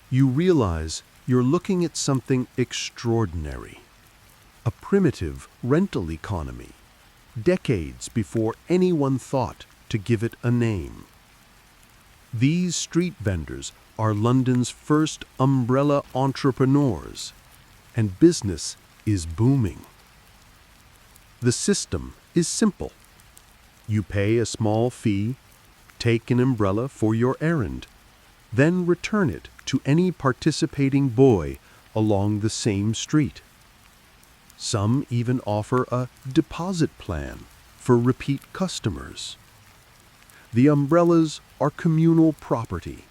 You realize you're looking at something extraordinary, a primitive rental economy, decades before anyone thought to give it a name. These street vendors are London's first umbrella entrepreneurs, and business is booming. The system is simple. You pay a small fee, take an umbrella for your errand, then return it to any participating boy along the same street. Some even offer a deposit plan for repeat customers. The umbrellas are communal property,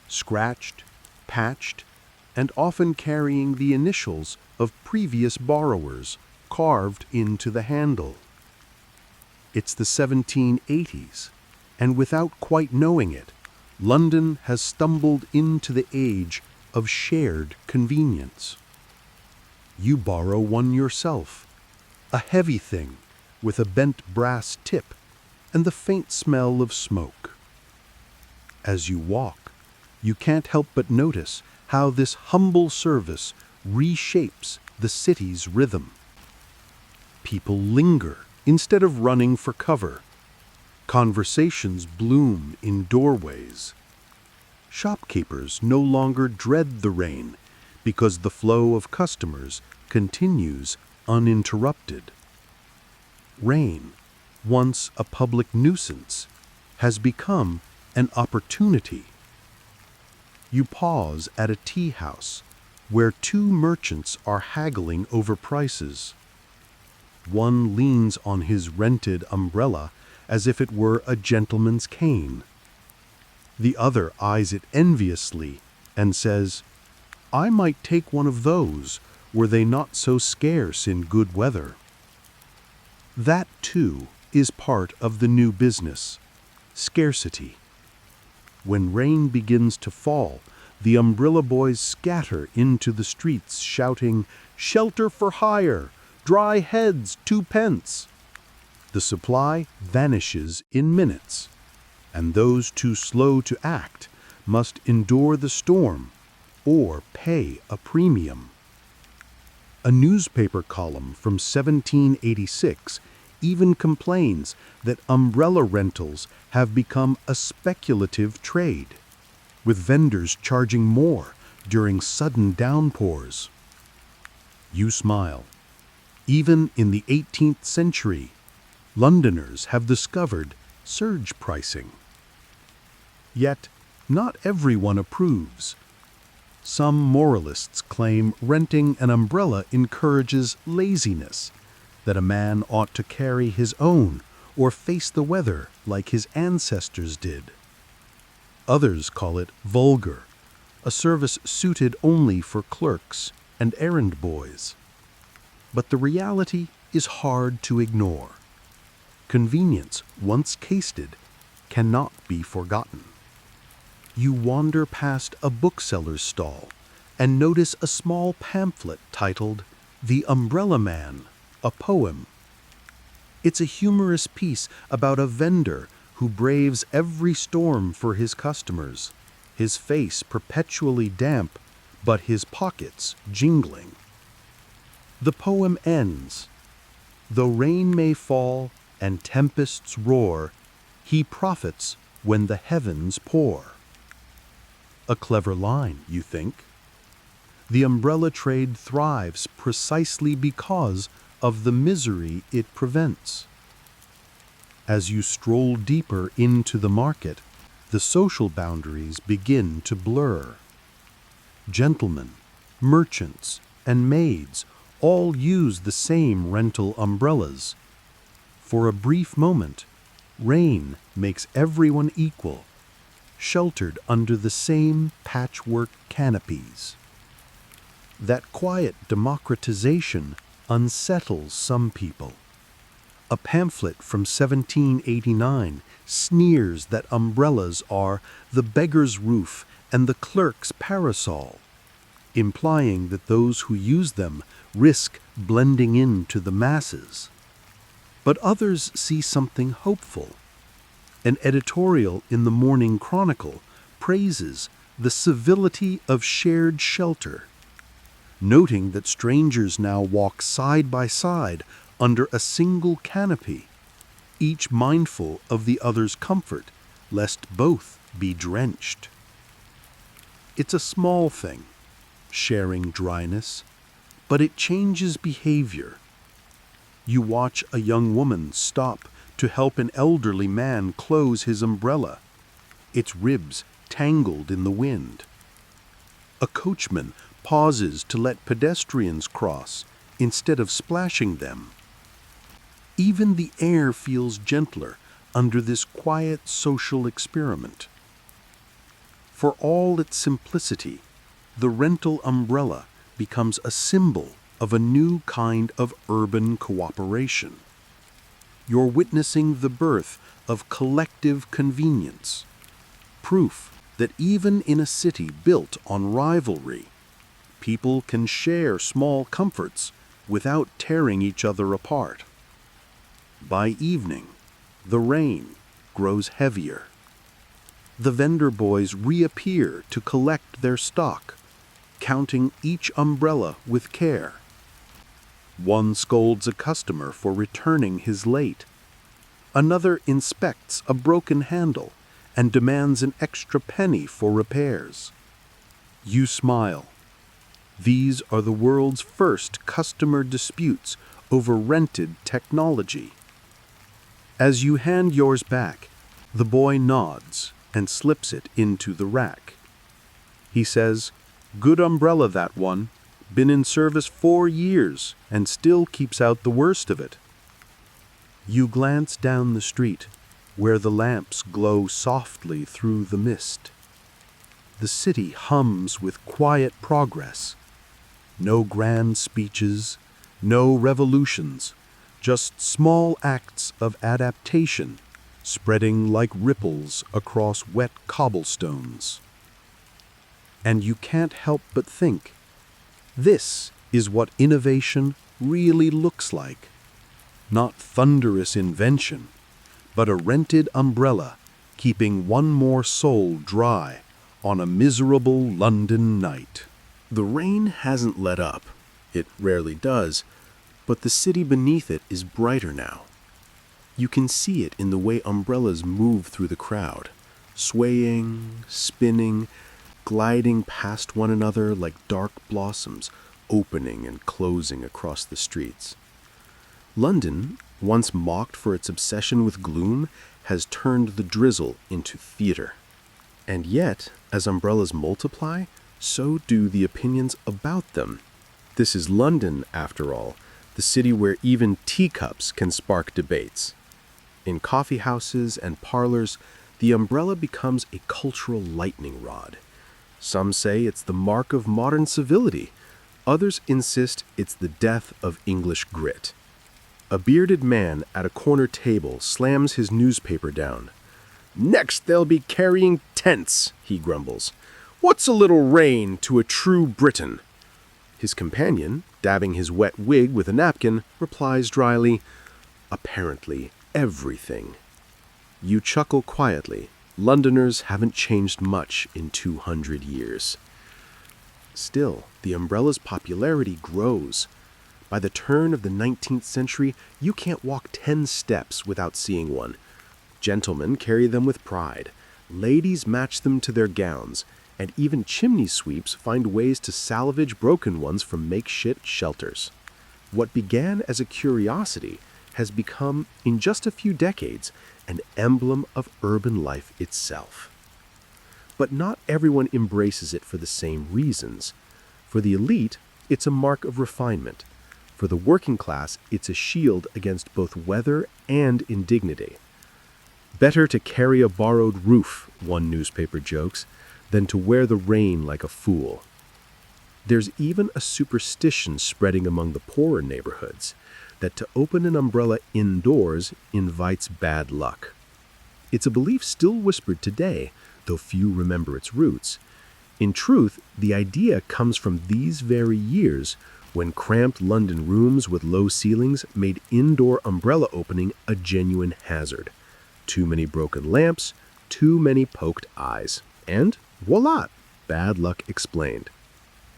scratched, patched, and often carrying the initials of previous borrowers carved into the handle. It's the 1780s, and without quite knowing it, London has stumbled into the age of shared convenience. You borrow one yourself, a heavy thing with a bent brass tip and the faint smell of smoke. As you walk, you can't help but notice how this humble service reshapes the city's rhythm. People linger instead of running for cover. Conversations bloom in doorways. Shopkeepers no longer dread the rain because the flow of customers continues uninterrupted. Rain, once a public nuisance, has become an opportunity. You pause at a tea house where two merchants are haggling over prices. One leans on his rented umbrella as if it were a gentleman's cane. The other eyes it enviously and says, "I might take one of those were they not so scarce in good weather." That, too, is part of the new business: scarcity. When rain begins to fall, the umbrella boys scatter into the streets shouting, "Shelter for hire! Dry heads, 2 pence!" The supply vanishes in minutes, and those too slow to act must endure the storm or pay a premium. A newspaper column from 1786 even complains that umbrella rentals have become a speculative trade, with vendors charging more during sudden downpours. You smile. Even in the 18th century, Londoners have discovered surge pricing. Yet, not everyone approves. Some moralists claim renting an umbrella encourages laziness, that a man ought to carry his own or face the weather like his ancestors did. Others call it vulgar, a service suited only for clerks and errand boys. But the reality is hard to ignore. Convenience, once tasted, cannot be forgotten. You wander past a bookseller's stall and notice a small pamphlet titled "The Umbrella Man, a Poem." It's a humorous piece about a vendor who braves every storm for his customers, his face perpetually damp, but his pockets jingling. The poem ends, "Though rain may fall and tempests roar, he profits when the heavens pour." A clever line, you think? The umbrella trade thrives precisely because of the misery it prevents. As you stroll deeper into the market, the social boundaries begin to blur. Gentlemen, merchants, and maids all use the same rental umbrellas. For a brief moment, rain makes everyone equal, sheltered under the same patchwork canopies. That quiet democratization unsettles some people. A pamphlet from 1789 sneers that umbrellas are the beggar's roof and the clerk's parasol, implying that those who use them risk blending into the masses. But others see something hopeful. An editorial in the Morning Chronicle praises the civility of shared shelter, noting that strangers now walk side by side under a single canopy, each mindful of the other's comfort, lest both be drenched. It's a small thing, sharing dryness, but it changes behavior. You watch a young woman stop to help an elderly man close his umbrella, its ribs tangled in the wind. A coachman pauses to let pedestrians cross instead of splashing them. Even the air feels gentler under this quiet social experiment. For all its simplicity, the rental umbrella becomes a symbol of a new kind of urban cooperation. You're witnessing the birth of collective convenience, proof that even in a city built on rivalry, people can share small comforts without tearing each other apart. By evening, the rain grows heavier. The vendor boys reappear to collect their stock, counting each umbrella with care. One scolds a customer for returning his late. Another inspects a broken handle and demands an extra penny for repairs. You smile. These are the world's first customer disputes over rented technology. As you hand yours back, the boy nods and slips it into the rack. He says, "Good umbrella, that one. Been in service 4 years and still keeps out the worst of it." You glance down the street, where the lamps glow softly through the mist. The city hums with quiet progress. No grand speeches, no revolutions, just small acts of adaptation, spreading like ripples across wet cobblestones. And you can't help but think, this is what innovation really looks like. Not thunderous invention, but a rented umbrella keeping one more soul dry on a miserable London night. The rain hasn't let up. It rarely does, but the city beneath it is brighter now. You can see it in the way umbrellas move through the crowd, swaying, spinning, gliding past one another like dark blossoms, opening and closing across the streets. London, once mocked for its obsession with gloom, has turned the drizzle into theater. And yet, as umbrellas multiply, so do the opinions about them. This is London, after all, the city where even teacups can spark debates. In coffee houses and parlors, the umbrella becomes a cultural lightning rod. Some say it's the mark of modern civility. Others insist it's the death of English grit. A bearded man at a corner table slams his newspaper down. "Next they'll be carrying tents," he grumbles. "What's a little rain to a true Briton?" His companion, dabbing his wet wig with a napkin, replies dryly, "Apparently everything." You chuckle quietly. Londoners haven't changed much in 200 years. Still, the umbrella's popularity grows. By the turn of the 19th century, you can't walk 10 steps without seeing one. Gentlemen carry them with pride. Ladies match them to their gowns, and even chimney sweeps find ways to salvage broken ones from makeshift shelters. What began as a curiosity has become, in just a few decades, an emblem of urban life itself. But not everyone embraces it for the same reasons. For the elite, it's a mark of refinement. For the working class, it's a shield against both weather and indignity. Better to carry a borrowed roof, one newspaper jokes, than to wear the rain like a fool. There's even a superstition spreading among the poorer neighborhoods that to open an umbrella indoors invites bad luck. It's a belief still whispered today, though few remember its roots. In truth, the idea comes from these very years when cramped London rooms with low ceilings made indoor umbrella opening a genuine hazard. Too many broken lamps, too many poked eyes. And voila, bad luck explained.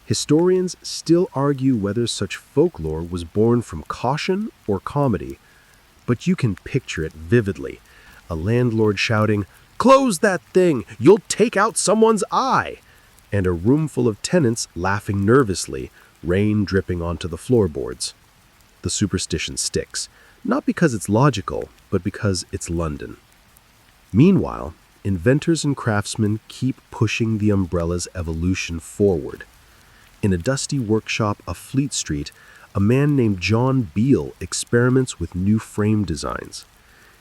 Historians still argue whether such folklore was born from caution or comedy, but you can picture it vividly. A landlord shouting, "Close that thing! You'll take out someone's eye!" And a room full of tenants laughing nervously, rain dripping onto the floorboards. The superstition sticks, not because it's logical, but because it's London. Meanwhile, inventors and craftsmen keep pushing the umbrella's evolution forward. In a dusty workshop of Fleet Street, a man named John Beale experiments with new frame designs.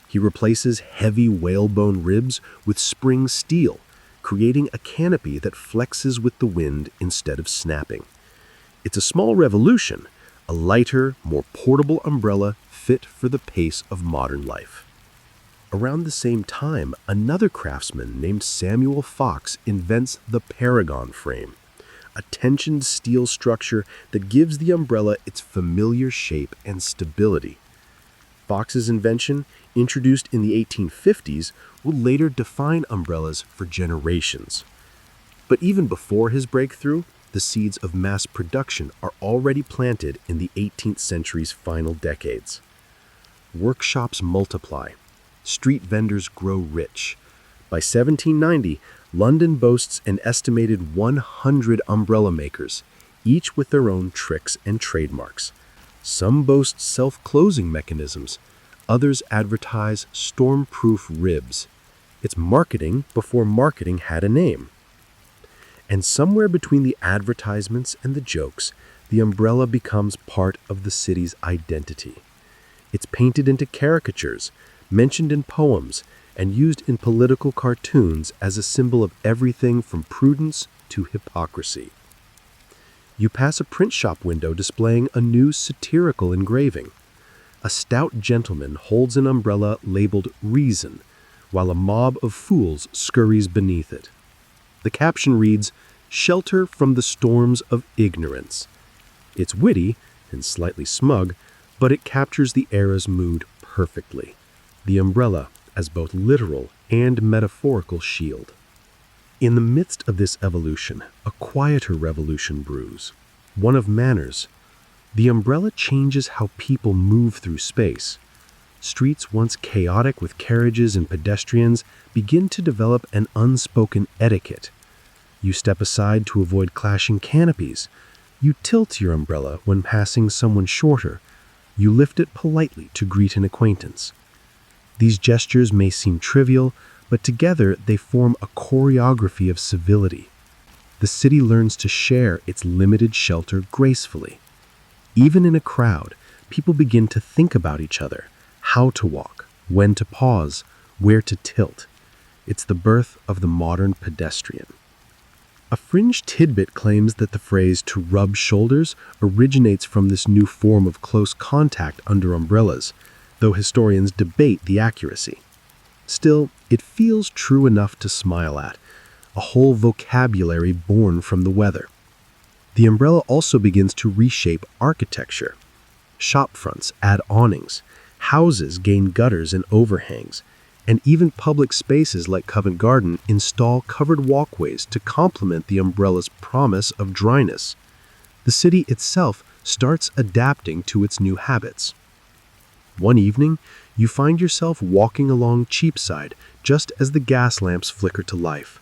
He replaces heavy whalebone ribs with spring steel, creating a canopy that flexes with the wind instead of snapping. It's a small revolution, a lighter, more portable umbrella fit for the pace of modern life. Around the same time, another craftsman named Samuel Fox invents the Paragon frame, a tensioned steel structure that gives the umbrella its familiar shape and stability. Fox's invention, introduced in the 1850s, would later define umbrellas for generations. But even before his breakthrough, the seeds of mass production are already planted in the 18th century's final decades. Workshops multiply. Street vendors grow rich. By 1790, London boasts an estimated 100 umbrella makers, each with their own tricks and trademarks. Some boast self-closing mechanisms. Others advertise storm-proof ribs. It's marketing before marketing had a name. And somewhere between the advertisements and the jokes, the umbrella becomes part of the city's identity. It's painted into caricatures, mentioned in poems, and used in political cartoons as a symbol of everything from prudence to hypocrisy. You pass a print shop window displaying a new satirical engraving. A stout gentleman holds an umbrella labeled Reason, while a mob of fools scurries beneath it. The caption reads, "Shelter from the storms of ignorance." It's witty and slightly smug, but it captures the era's mood perfectly. The umbrella as both literal and metaphorical shield. In the midst of this evolution, a quieter revolution brews, one of manners. The umbrella changes how people move through space. Streets once chaotic with carriages and pedestrians begin to develop an unspoken etiquette. You step aside to avoid clashing canopies. You tilt your umbrella when passing someone shorter. You lift it politely to greet an acquaintance. These gestures may seem trivial, but together they form a choreography of civility. The city learns to share its limited shelter gracefully. Even in a crowd, people begin to think about each other, how to walk, when to pause, where to tilt. It's the birth of the modern pedestrian. A fringe tidbit claims that the phrase "to rub shoulders" originates from this new form of close contact under umbrellas, though historians debate the accuracy. Still, it feels true enough to smile at, a whole vocabulary born from the weather. The umbrella also begins to reshape architecture. Shop fronts add awnings, houses gain gutters and overhangs, and even public spaces like Covent Garden install covered walkways to complement the umbrella's promise of dryness. The city itself starts adapting to its new habits. One evening, you find yourself walking along Cheapside just as the gas lamps flicker to life.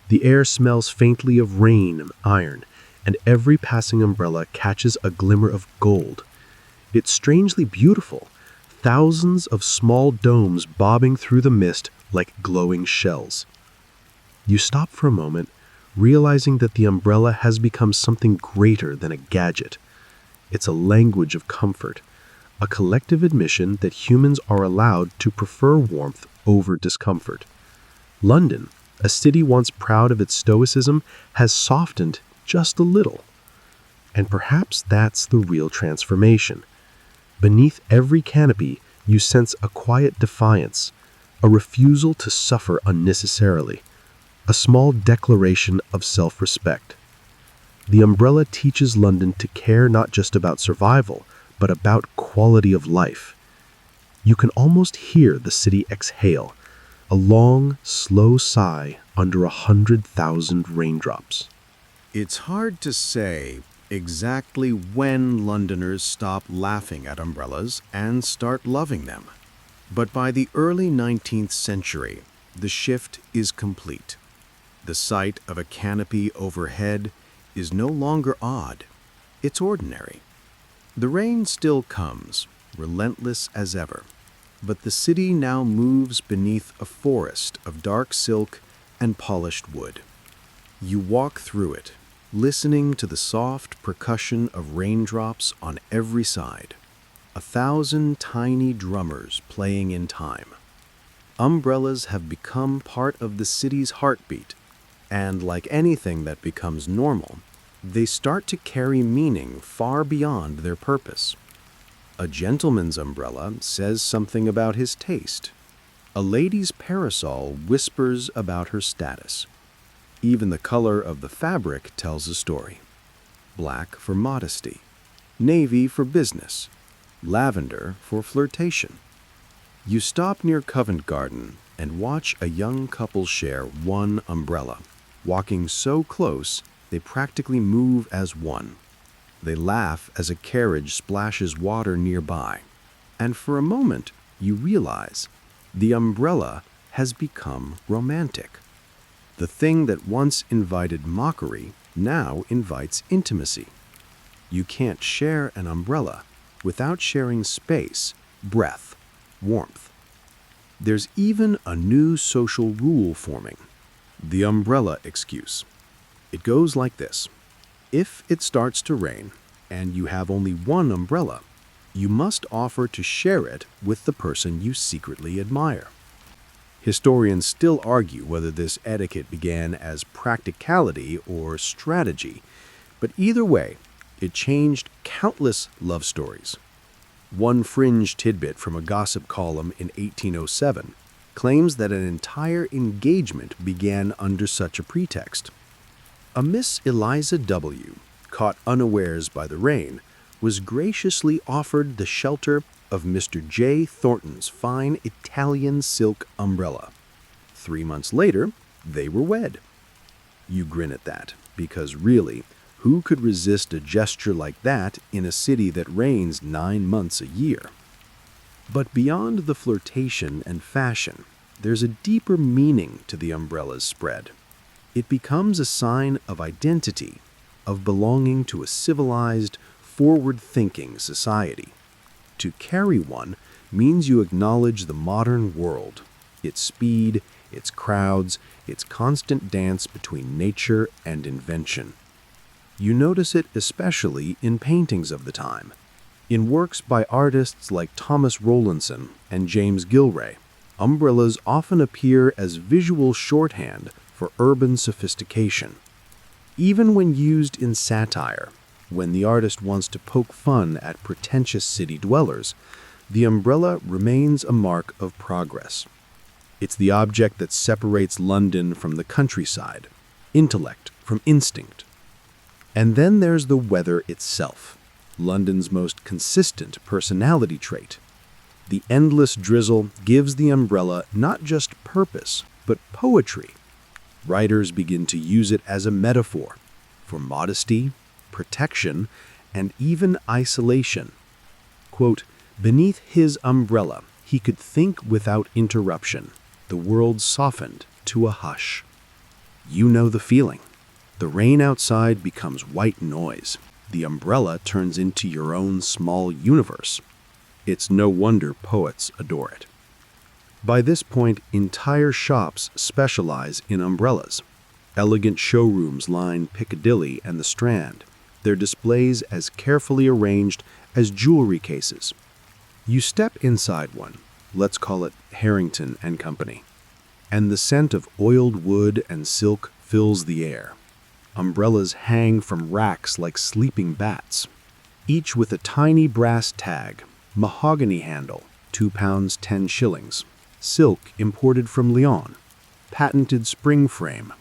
The air smells faintly of rain and iron, and every passing umbrella catches a glimmer of gold. It's strangely beautiful, thousands of small domes bobbing through the mist like glowing shells. You stop for a moment, realizing that the umbrella has become something greater than a gadget. It's a language of comfort, a collective admission that humans are allowed to prefer warmth over discomfort. London, a city once proud of its stoicism, has softened just a little. And perhaps that's the real transformation. Beneath every canopy, you sense a quiet defiance, a refusal to suffer unnecessarily, a small declaration of self-respect. The umbrella teaches London to care not just about survival, but about quality of life. You can almost hear the city exhale, a long, slow sigh under 100,000 raindrops. It's hard to say exactly when Londoners stop laughing at umbrellas and start loving them. But by the early 19th century, the shift is complete. The sight of a canopy overhead is no longer odd. It's ordinary. The rain still comes, relentless as ever, but the city now moves beneath a forest of dark silk and polished wood. You walk through it, listening to the soft percussion of raindrops on every side, 1,000 tiny drummers playing in time. Umbrellas have become part of the city's heartbeat, and like anything that becomes normal, they start to carry meaning far beyond their purpose. A gentleman's umbrella says something about his taste. A lady's parasol whispers about her status. Even the color of the fabric tells a story. Black for modesty, navy for business, lavender for flirtation. You stop near Covent Garden and watch a young couple share one umbrella, walking so close they practically move as one. They laugh as a carriage splashes water nearby, and for a moment you realize the umbrella has become romantic. The thing that once invited mockery now invites intimacy. You can't share an umbrella without sharing space, breath, warmth. There's even a new social rule forming: the umbrella excuse. It goes like this. If it starts to rain and you have only one umbrella, you must offer to share it with the person you secretly admire. Historians still argue whether this etiquette began as practicality or strategy, but either way, it changed countless love stories. One fringe tidbit from a gossip column in 1807 claims that an entire engagement began under such a pretext. A Miss Eliza W., caught unawares by the rain, was graciously offered the shelter of Mr. J. Thornton's fine Italian silk umbrella. 3 months later, they were wed. You grin at that, because really, who could resist a gesture like that in a city that rains 9 months a year? But beyond the flirtation and fashion, there's a deeper meaning to the umbrella's spread. It becomes a sign of identity, of belonging to a civilized, forward-thinking society. To carry one means you acknowledge the modern world, its speed, its crowds, its constant dance between nature and invention. You notice it especially in paintings of the time, in works by artists like Thomas Rowlandson and James Gilray. Umbrellas often appear as visual shorthand for urban sophistication. Even when used in satire, when the artist wants to poke fun at pretentious city dwellers, the umbrella remains a mark of progress. It's the object that separates London from the countryside, intellect from instinct. And then there's the weather itself, London's most consistent personality trait. The endless drizzle gives the umbrella not just purpose, but poetry. Writers begin to use it as a metaphor for modesty, protection, and even isolation. Quote, "Beneath his umbrella, he could think without interruption. The world softened to a hush." You know the feeling. The rain outside becomes white noise. The umbrella turns into your own small universe. It's no wonder poets adore it. By this point, entire shops specialize in umbrellas. Elegant showrooms line Piccadilly and the Strand, their displays as carefully arranged as jewelry cases. You step inside one, let's call it Harrington and Company, and the scent of oiled wood and silk fills the air. Umbrellas hang from racks like sleeping bats, each with a tiny brass tag, mahogany handle, £2 10 shillings, silk imported from Lyon, patented spring frame.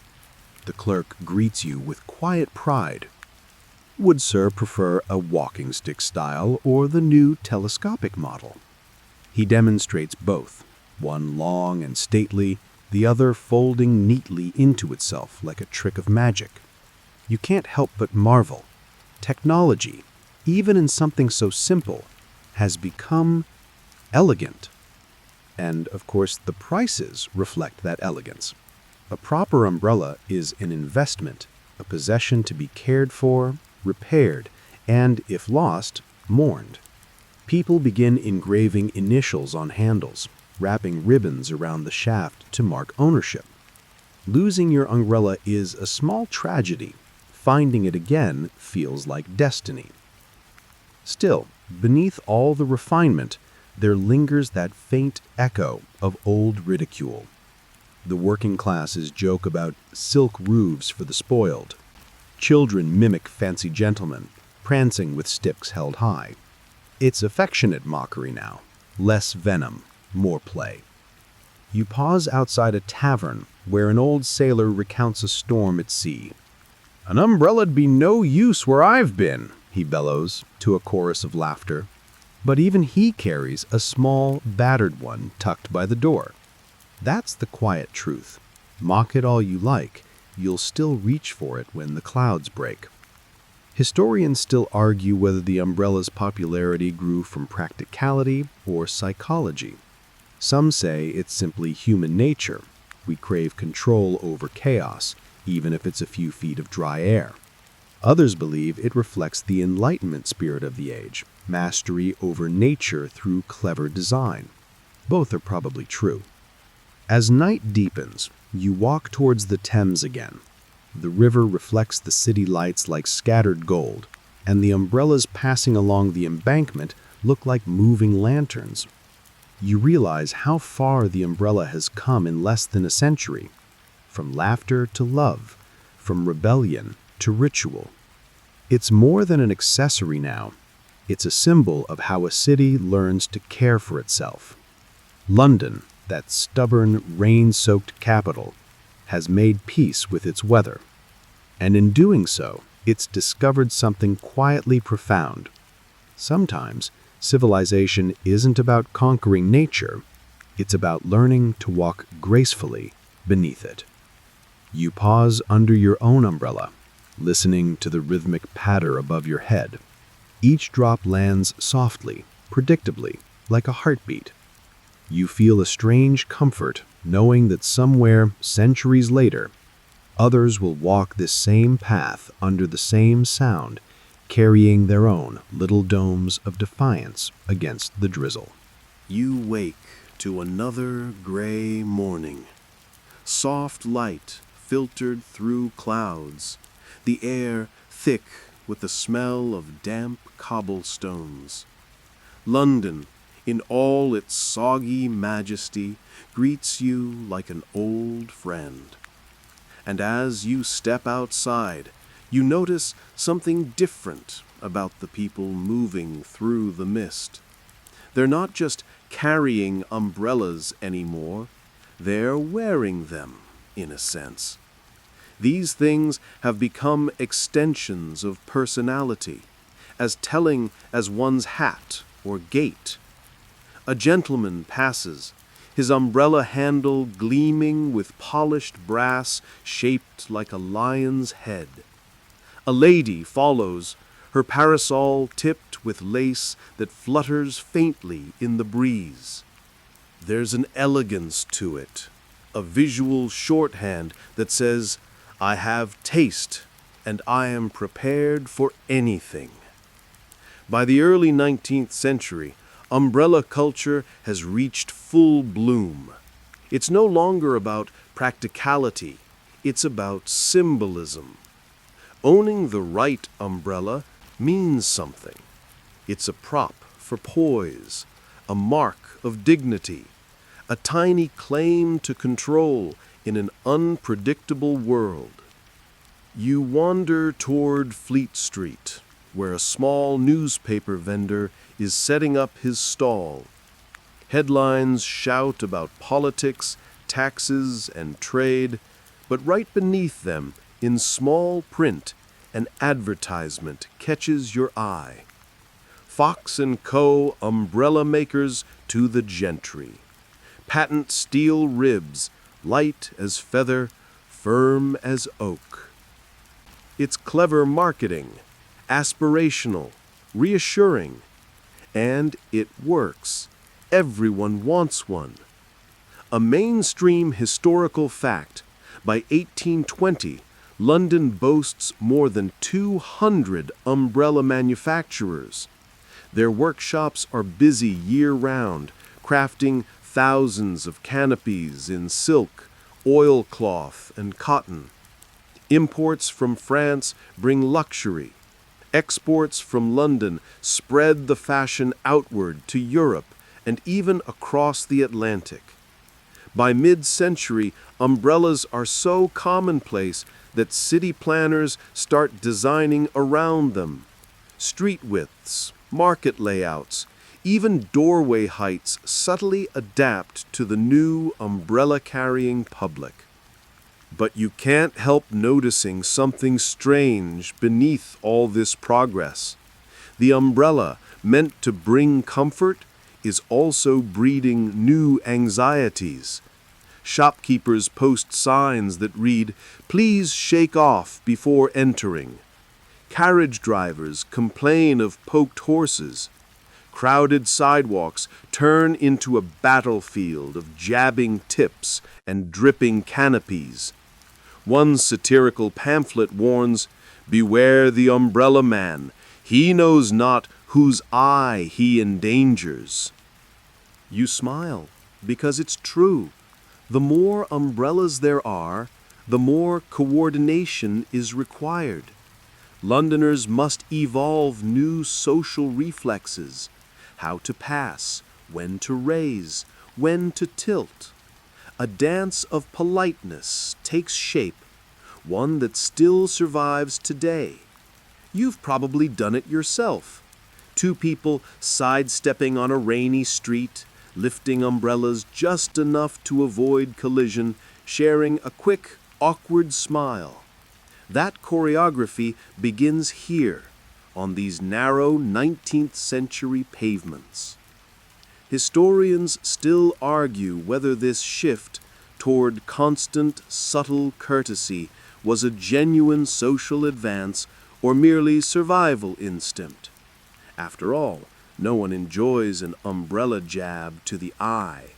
The clerk greets you with quiet pride. Would sir prefer a walking stick style or the new telescopic model? He demonstrates both, one long and stately, the other folding neatly into itself like a trick of magic. You can't help but marvel. Technology, even in something so simple, has become elegant. And, of course, the prices reflect that elegance. A proper umbrella is an investment, a possession to be cared for, repaired, and, if lost, mourned. People begin engraving initials on handles, wrapping ribbons around the shaft to mark ownership. Losing your umbrella is a small tragedy. Finding it again feels like destiny. Still, beneath all the refinement, there lingers that faint echo of old ridicule. The working classes joke about silk roofs for the spoiled. Children mimic fancy gentlemen, prancing with sticks held high. It's affectionate mockery now, less venom, more play. You pause outside a tavern where an old sailor recounts a storm at sea. "An umbrella'd be no use where I've been," he bellows, to a chorus of laughter. But even he carries a small, battered one tucked by the door. That's the quiet truth. Mock it all you like, you'll still reach for it when the clouds break. Historians still argue whether the umbrella's popularity grew from practicality or psychology. Some say it's simply human nature. We crave control over chaos, even if it's a few feet of dry air. Others believe it reflects the Enlightenment spirit of the age, mastery over nature through clever design. Both are probably true. As night deepens, you walk towards the Thames again. The river reflects the city lights like scattered gold, and the umbrellas passing along the embankment look like moving lanterns. You realize how far the umbrella has come in less than a century, from laughter to love, from rebellion to ritual. It's more than an accessory now. It's a symbol of how a city learns to care for itself. London, that stubborn, rain-soaked capital, has made peace with its weather. And in doing so, it's discovered something quietly profound. Sometimes, civilization isn't about conquering nature, it's about learning to walk gracefully beneath it. You pause under your own umbrella, listening to the rhythmic patter above your head. Each drop lands softly, predictably, like a heartbeat. You feel a strange comfort knowing that somewhere, centuries later, others will walk this same path under the same sound, carrying their own little domes of defiance against the drizzle. You wake to another gray morning. Soft light filtered through clouds, the air thick with the smell of damp cobblestones. London, in all its soggy majesty, greets you like an old friend. And as you step outside, you notice something different about the people moving through the mist. They're not just carrying umbrellas anymore, they're wearing them, in a sense. These things have become extensions of personality, as telling as one's hat or gait. A gentleman passes, his umbrella handle gleaming with polished brass shaped like a lion's head. A lady follows, her parasol tipped with lace that flutters faintly in the breeze. There's an elegance to it, a visual shorthand that says, "I have taste, and I am prepared for anything." By the early 19th century, Umbrella culture has reached full bloom. It's no longer about practicality, it's about symbolism. Owning the right umbrella means something. It's a prop for poise, a mark of dignity, a tiny claim to control in an unpredictable world. You wander toward Fleet Street, where a small newspaper vendor is setting up his stall. Headlines shout about politics, taxes, and trade, but right beneath them, in small print, an advertisement catches your eye. Fox & Co. umbrella makers to the gentry. Patent steel ribs, light as feather, firm as oak. It's clever marketing, aspirational, reassuring, and it works. Everyone wants one. A mainstream historical fact, by 1820, London boasts more than 200 umbrella manufacturers. Their workshops are busy year-round, crafting thousands of canopies in silk, oilcloth, and cotton. Imports from France bring luxury. Exports from London spread the fashion outward to Europe and even across the Atlantic. By mid-century, umbrellas are so commonplace that city planners start designing around them. Street widths, market layouts, even doorway heights subtly adapt to the new umbrella-carrying public. But you can't help noticing something strange beneath all this progress. The umbrella, meant to bring comfort, is also breeding new anxieties. Shopkeepers post signs that read, "Please shake off before entering." Carriage drivers complain of poked horses. Crowded sidewalks turn into a battlefield of jabbing tips and dripping canopies. One satirical pamphlet warns, "Beware the umbrella man. He knows not whose eye he endangers." You smile, because it's true. The more umbrellas there are, the more coordination is required. Londoners must evolve new social reflexes, how to pass, when to raise, when to tilt. A dance of politeness takes shape, one that still survives today. You've probably done it yourself. Two people sidestepping on a rainy street, lifting umbrellas just enough to avoid collision, sharing a quick, awkward smile. That choreography begins here, on these narrow 19th century pavements. Historians still argue whether this shift toward constant, subtle courtesy was a genuine social advance or merely survival instinct. After all, no one enjoys an umbrella jab to the eye.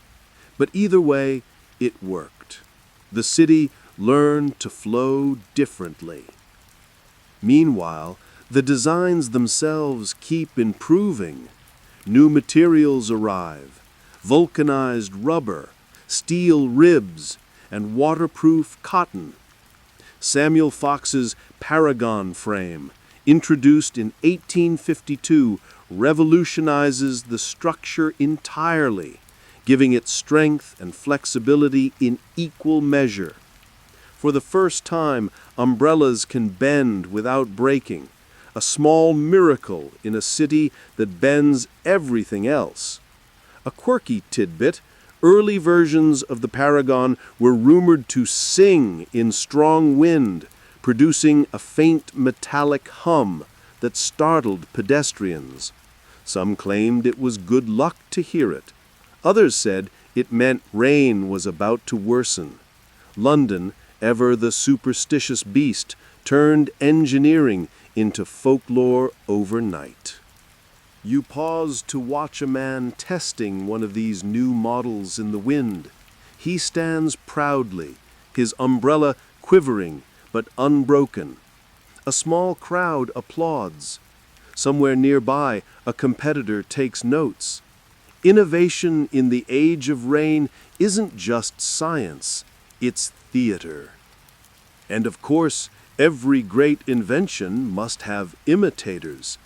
But either way, it worked. The city learned to flow differently. Meanwhile, the designs themselves keep improving. New materials arrive, vulcanized rubber, steel ribs, and waterproof cotton. Samuel Fox's Paragon frame, introduced in 1852, revolutionizes the structure entirely, giving it strength and flexibility in equal measure. For the first time, umbrellas can bend without breaking, a small miracle in a city that bends everything else. A quirky tidbit, early versions of the Paragon were rumored to sing in strong wind, producing a faint metallic hum that startled pedestrians. Some claimed it was good luck to hear it. Others said it meant rain was about to worsen. London, ever the superstitious beast, turned engineering into folklore overnight. You pause to watch a man testing one of these new models in the wind. He stands proudly, his umbrella quivering but unbroken. A small crowd applauds. Somewhere nearby, a competitor takes notes. Innovation in the age of rain isn't just science, it's theater. And of course, every great invention must have imitators.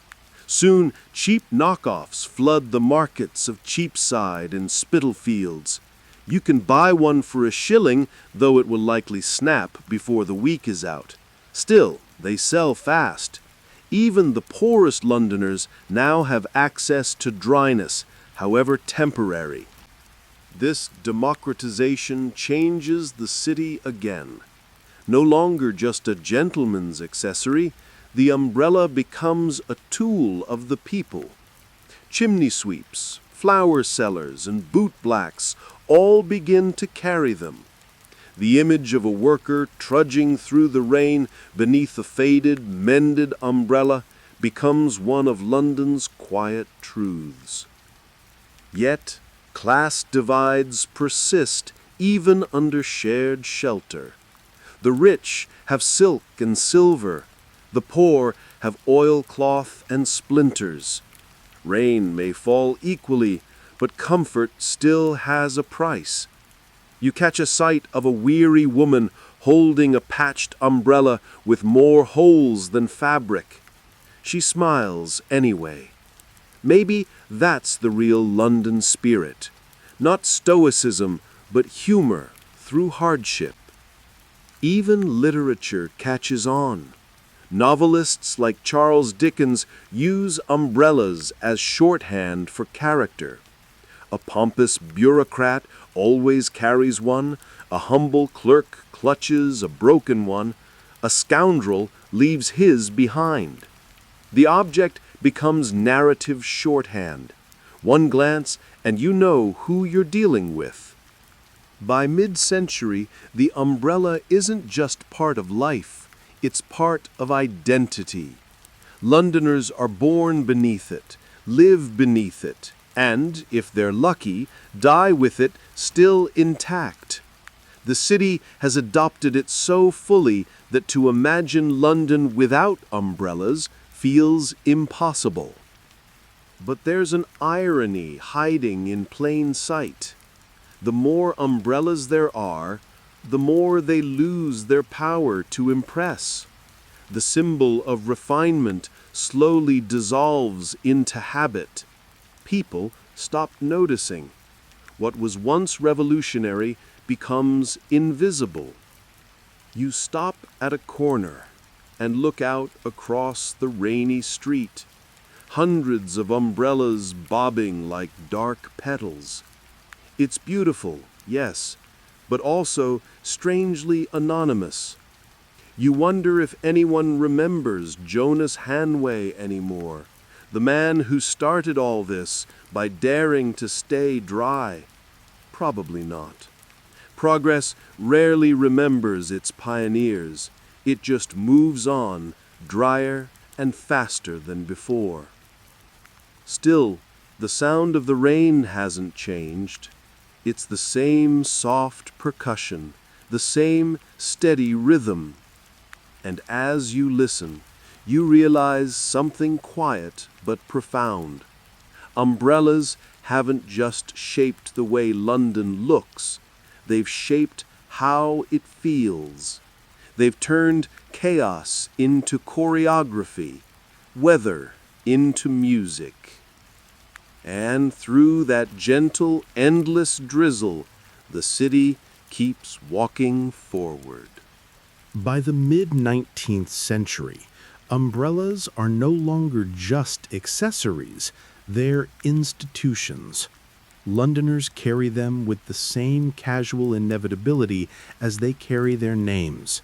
Soon, cheap knockoffs flood the markets of Cheapside and Spitalfields. You can buy one for $1, though it will likely snap before the week is out. Still, they sell fast. Even the poorest Londoners now have access to dryness, however temporary. This democratization changes the city again. No longer just a gentleman's accessory, the umbrella becomes a tool of the people. Chimney sweeps, flower sellers, and bootblacks all begin to carry them. The image of a worker trudging through the rain beneath a faded, mended umbrella becomes one of London's quiet truths. Yet, class divides persist even under shared shelter. The rich have silk and silver, the poor have oilcloth and splinters. Rain may fall equally, but comfort still has a price. You catch a sight of a weary woman holding a patched umbrella with more holes than fabric. She smiles anyway. Maybe that's the real London spirit. Not stoicism, but humor through hardship. Even literature catches on. Novelists like Charles Dickens use umbrellas as shorthand for character. A pompous bureaucrat always carries one, a humble clerk clutches a broken one, a scoundrel leaves his behind. The object becomes narrative shorthand. One glance and you know who you're dealing with. By mid-century, the umbrella isn't just part of life, it's part of identity. Londoners are born beneath it, live beneath it, and, if they're lucky, die with it still intact. The city has adopted it so fully that to imagine London without umbrellas feels impossible. But there's an irony hiding in plain sight. The more umbrellas there are, the more they lose their power to impress. The symbol of refinement slowly dissolves into habit. People stop noticing. What was once revolutionary becomes invisible. You stop at a corner and look out across the rainy street. Hundreds of umbrellas bobbing like dark petals. It's beautiful, yes, but also strangely anonymous. You wonder if anyone remembers Jonas Hanway anymore, the man who started all this by daring to stay dry. Probably not. Progress rarely remembers its pioneers. It just moves on, drier and faster than before. Still, the sound of the rain hasn't changed. It's the same soft percussion, the same steady rhythm. And as you listen, you realize something quiet but profound. Umbrellas haven't just shaped the way London looks, they've shaped how it feels. They've turned chaos into choreography, weather into music. And through that gentle, endless drizzle, the city keeps walking forward. By the mid-19th century, umbrellas are no longer just accessories, they're institutions. Londoners carry them with the same casual inevitability as they carry their names.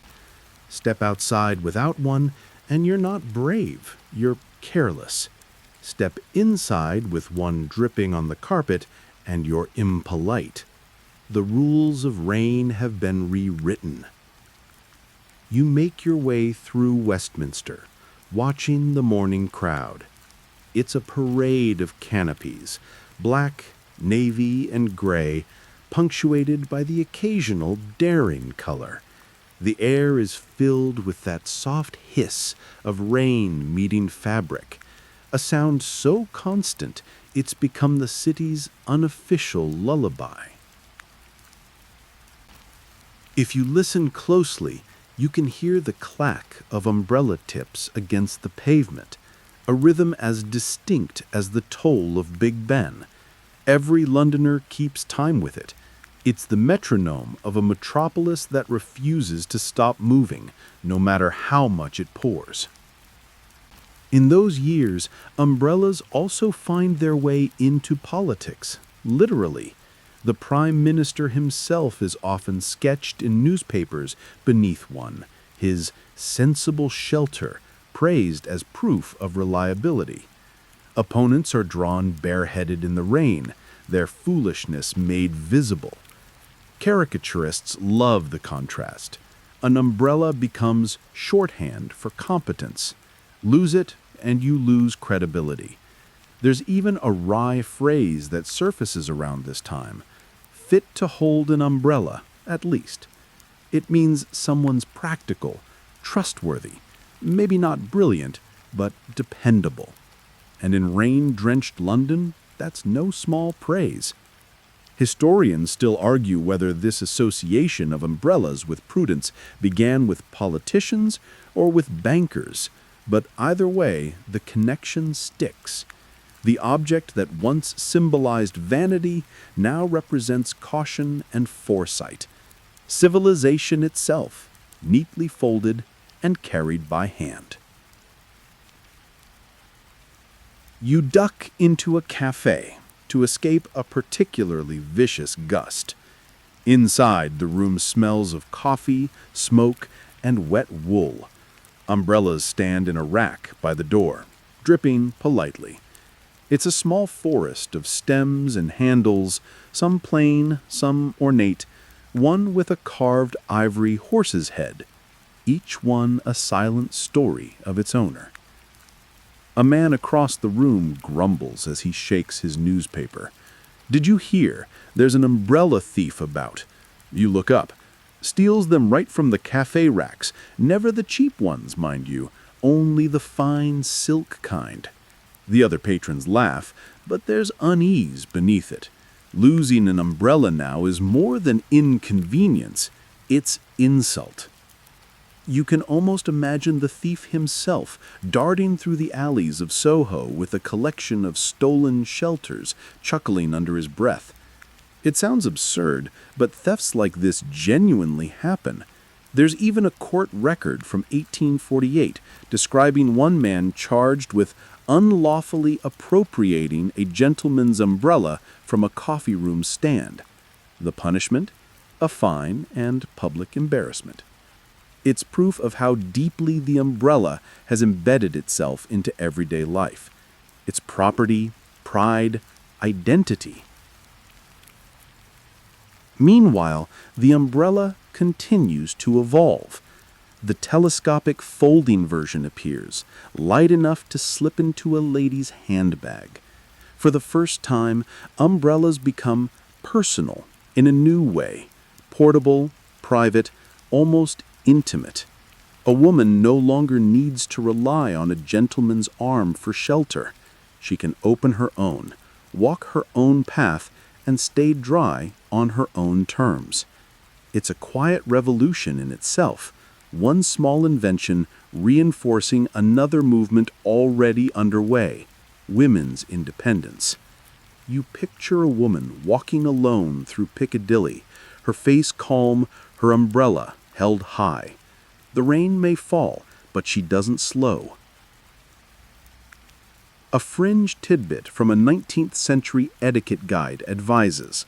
Step outside without one, and you're not brave, you're careless. Step inside with one dripping on the carpet, and you're impolite. The rules of rain have been rewritten. You make your way through Westminster, watching the morning crowd. It's a parade of canopies, black, navy, and gray, punctuated by the occasional daring color. The air is filled with that soft hiss of rain meeting fabric, a sound so constant It's become the city's unofficial lullaby. If you listen closely, you can hear the clack of umbrella tips against the pavement, a rhythm as distinct as the toll of Big Ben. Every Londoner keeps time with it. It's the metronome of a metropolis that refuses to stop moving, no matter how much it pours. In those years, umbrellas also find their way into politics, literally. The Prime Minister himself is often sketched in newspapers beneath one, his sensible shelter praised as proof of reliability. Opponents are drawn bareheaded in the rain, their foolishness made visible. Caricaturists love the contrast. An umbrella becomes shorthand for competence. Lose it, and you lose credibility. There's even a wry phrase that surfaces around this time. Fit to hold an umbrella, at least. It means someone's practical, trustworthy, maybe not brilliant, but dependable. And in rain-drenched London, that's no small praise. Historians still argue whether this association of umbrellas with prudence began with politicians or with bankers, but either way, the connection sticks. The object that once symbolized vanity now represents caution and foresight. Civilization itself, neatly folded and carried by hand. You duck into a cafe to escape a particularly vicious gust. Inside, the room smells of coffee, smoke, and wet wool. Umbrellas stand in a rack by the door, dripping politely. It's a small forest of stems and handles, some plain, some ornate, one with a carved ivory horse's head, each one a silent story of its owner. A man across the room grumbles as he shakes his newspaper. Did you hear? There's an umbrella thief about. You look up. Steals them right from the cafe racks, never the cheap ones, mind you, only the fine silk kind. The other patrons laugh, but there's unease beneath it. Losing an umbrella now is more than inconvenience, it's insult. You can almost imagine the thief himself darting through the alleys of Soho with a collection of stolen shelters, chuckling under his breath. It sounds absurd, but thefts like this genuinely happen. There's even a court record from 1848 describing one man charged with unlawfully appropriating a gentleman's umbrella from a coffee room stand. The punishment? A fine and public embarrassment. It's proof of how deeply the umbrella has embedded itself into everyday life. Its property, pride, identity. Meanwhile, the umbrella continues to evolve. The telescopic folding version appears, light enough to slip into a lady's handbag. For the first time, umbrellas become personal in a new way, portable, private, almost intimate. A woman no longer needs to rely on a gentleman's arm for shelter. She can open her own, walk her own path, and stay dry on her own terms. It's a quiet revolution in itself, one small invention reinforcing another movement already underway, women's independence. You picture a woman walking alone through Piccadilly, her face calm, her umbrella held high. The rain may fall, but she doesn't slow. A fringe tidbit from a 19th century etiquette guide advises,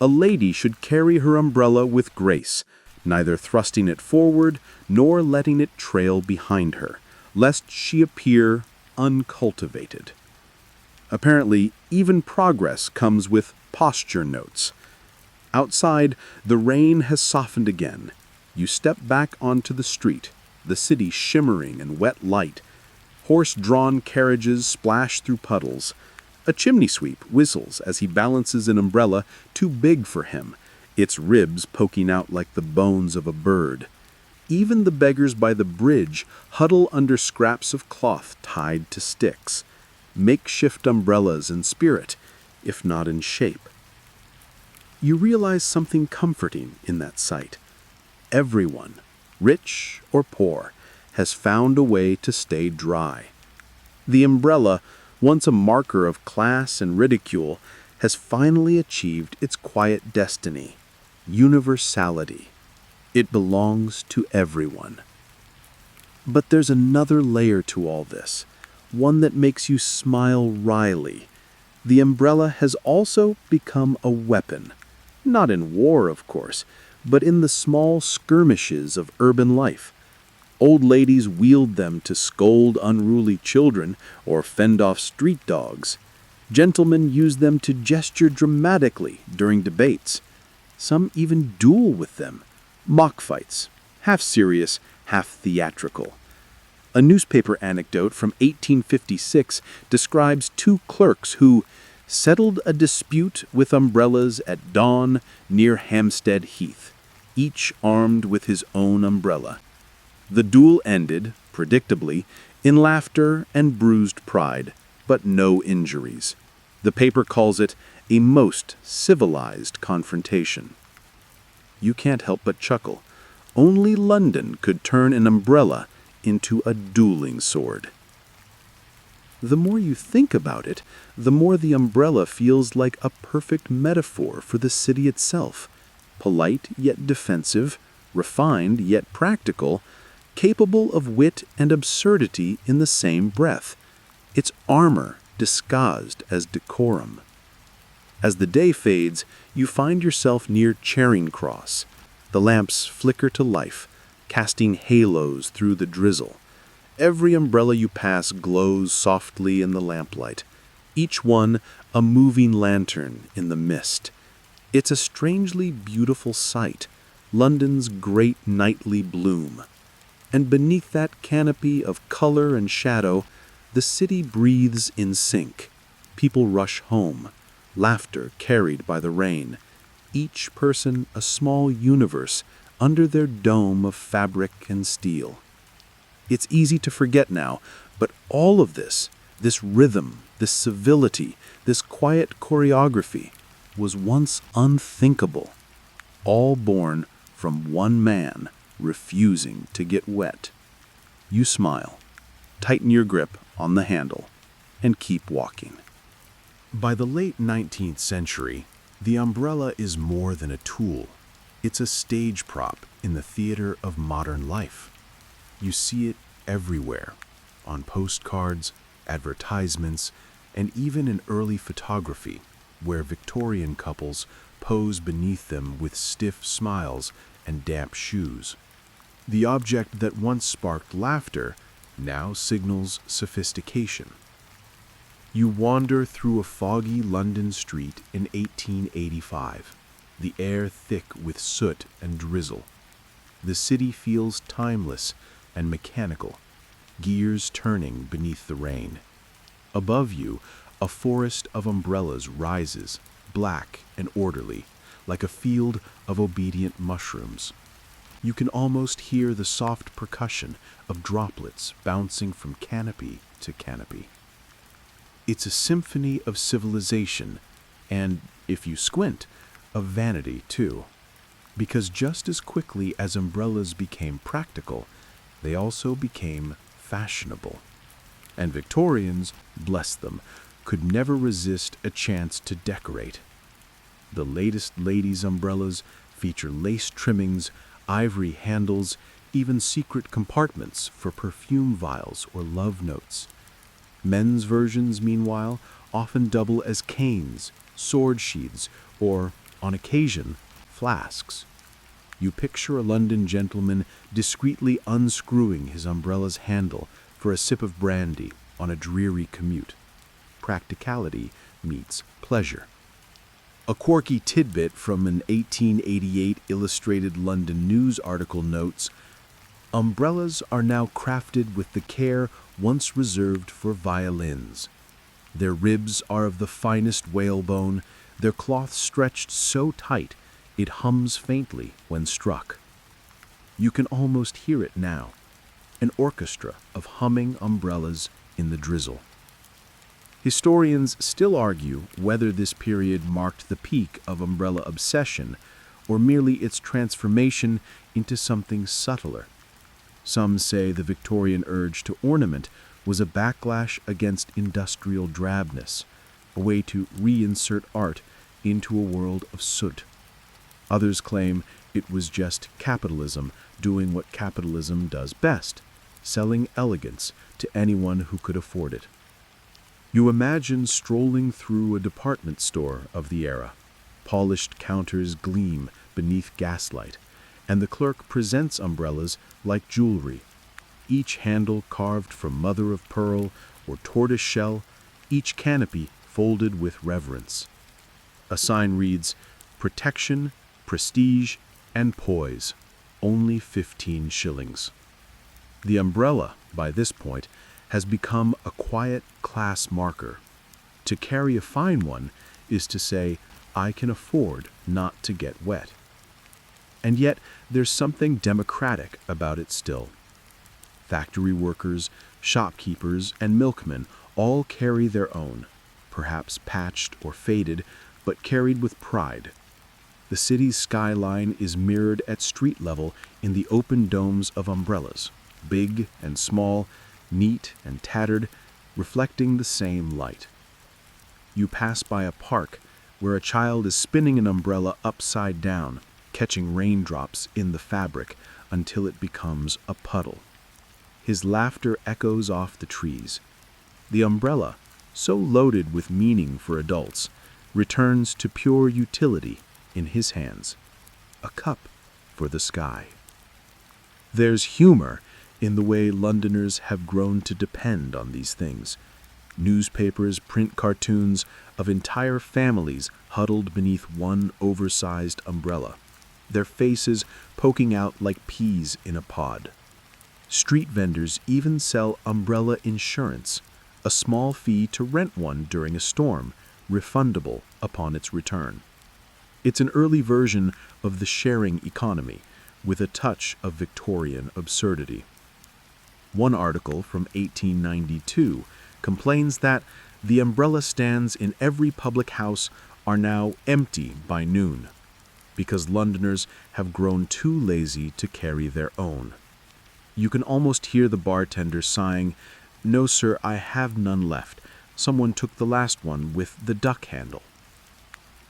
a lady should carry her umbrella with grace, neither thrusting it forward nor letting it trail behind her, lest she appear uncultivated. Apparently, even progress comes with posture notes. Outside, the rain has softened again. You step back onto the street, the city shimmering in wet light. Horse-drawn carriages splash through puddles. A chimney sweep whistles as he balances an umbrella too big for him, its ribs poking out like the bones of a bird. Even the beggars by the bridge huddle under scraps of cloth tied to sticks. makeshift umbrellas in spirit, if not in shape. You realize something comforting in that sight. Everyone, rich or poor, has found a way to stay dry. The umbrella, once a marker of class and ridicule, has finally achieved its quiet destiny, universality. It belongs to everyone. But there's another layer to all this, one that makes you smile wryly. The umbrella has also become a weapon. Not in war, of course, but in the small skirmishes of urban life. Old ladies wield them to scold unruly children or fend off street dogs. Gentlemen use them to gesture dramatically during debates. Some even duel with them. Mock fights, half serious, half theatrical. A newspaper anecdote from 1856 describes two clerks who settled a dispute with umbrellas at dawn near Hampstead Heath, each armed with his own umbrella. The duel ended, predictably, in laughter and bruised pride, but no injuries. The paper calls it a most civilized confrontation. You can't help but chuckle. Only London could turn an umbrella into a dueling sword. The more you think about it, the more the umbrella feels like a perfect metaphor for the city itself. Polite yet defensive, refined yet practical, capable of wit and absurdity in the same breath. It's armor disguised as decorum. As the day fades, you find yourself near Charing Cross. The lamps flicker to life, casting halos through the drizzle. Every umbrella you pass glows softly in the lamplight, each one a moving lantern in the mist. It's a strangely beautiful sight, London's great nightly bloom. And beneath that canopy of color and shadow, the city breathes in sync. People rush home, laughter carried by the rain, each person a small universe under their dome of fabric and steel. It's easy to forget now, but all of this rhythm, this civility, this quiet choreography, was once unthinkable, all born from one man refusing to get wet. You smile, tighten your grip on the handle, and keep walking. By the late 19th century, the umbrella is more than a tool. It's a stage prop in the theater of modern life. You see it everywhere, on postcards, advertisements, and even in early photography, where Victorian couples pose beneath them with stiff smiles and damp shoes. The object that once sparked laughter now signals sophistication. You wander through a foggy London street in 1885, the air thick with soot and drizzle. The city feels timeless and mechanical, gears turning beneath the rain. Above you, a forest of umbrellas rises, black and orderly, like a field of obedient mushrooms. You can almost hear the soft percussion of droplets bouncing from canopy to canopy. It's a symphony of civilization and, if you squint, of vanity too. Because just as quickly as umbrellas became practical, they also became fashionable. And Victorians, bless them, could never resist a chance to decorate. The latest ladies' umbrellas feature lace trimmings, ivory handles, even secret compartments for perfume vials or love notes. Men's versions, meanwhile, often double as canes, sword sheaths, or, on occasion, flasks. You picture a London gentleman discreetly unscrewing his umbrella's handle for a sip of brandy on a dreary commute. Practicality meets pleasure. A quirky tidbit from an 1888 Illustrated London News article notes, umbrellas are now crafted with the care once reserved for violins. Their ribs are of the finest whalebone, their cloth stretched so tight it hums faintly when struck. You can almost hear it now, an orchestra of humming umbrellas in the drizzle. Historians still argue whether this period marked the peak of umbrella obsession or merely its transformation into something subtler. Some say the Victorian urge to ornament was a backlash against industrial drabness, a way to reinsert art into a world of soot. Others claim it was just capitalism doing what capitalism does best, selling elegance to anyone who could afford it. You imagine strolling through a department store of the era. Polished counters gleam beneath gaslight, and the clerk presents umbrellas like jewelry, each handle carved from mother of pearl or tortoise shell, each canopy folded with reverence. A sign reads, "Protection, prestige, and poise, only 15 shillings." The umbrella, by this point, has become a quiet class marker. To carry a fine one is to say, I can afford not to get wet. And yet, there's something democratic about it still. Factory workers, shopkeepers, and milkmen all carry their own, perhaps patched or faded, but carried with pride. The city's skyline is mirrored at street level in the open domes of umbrellas, big and small, neat and tattered, reflecting the same light. You pass by a park where a child is spinning an umbrella upside down, catching raindrops in the fabric until it becomes a puddle. His laughter echoes off the trees. The umbrella, so loaded with meaning for adults, returns to pure utility in his hands, a cup for the sky. There's humor in the way Londoners have grown to depend on these things. Newspapers print cartoons of entire families huddled beneath one oversized umbrella, their faces poking out like peas in a pod. Street vendors even sell umbrella insurance, a small fee to rent one during a storm, refundable upon its return. It's an early version of the sharing economy, with a touch of Victorian absurdity. One article from 1892 complains that the umbrella stands in every public house are now empty by noon, because Londoners have grown too lazy to carry their own. You can almost hear the bartender sighing, "No, sir, I have none left. Someone took the last one with the duck handle."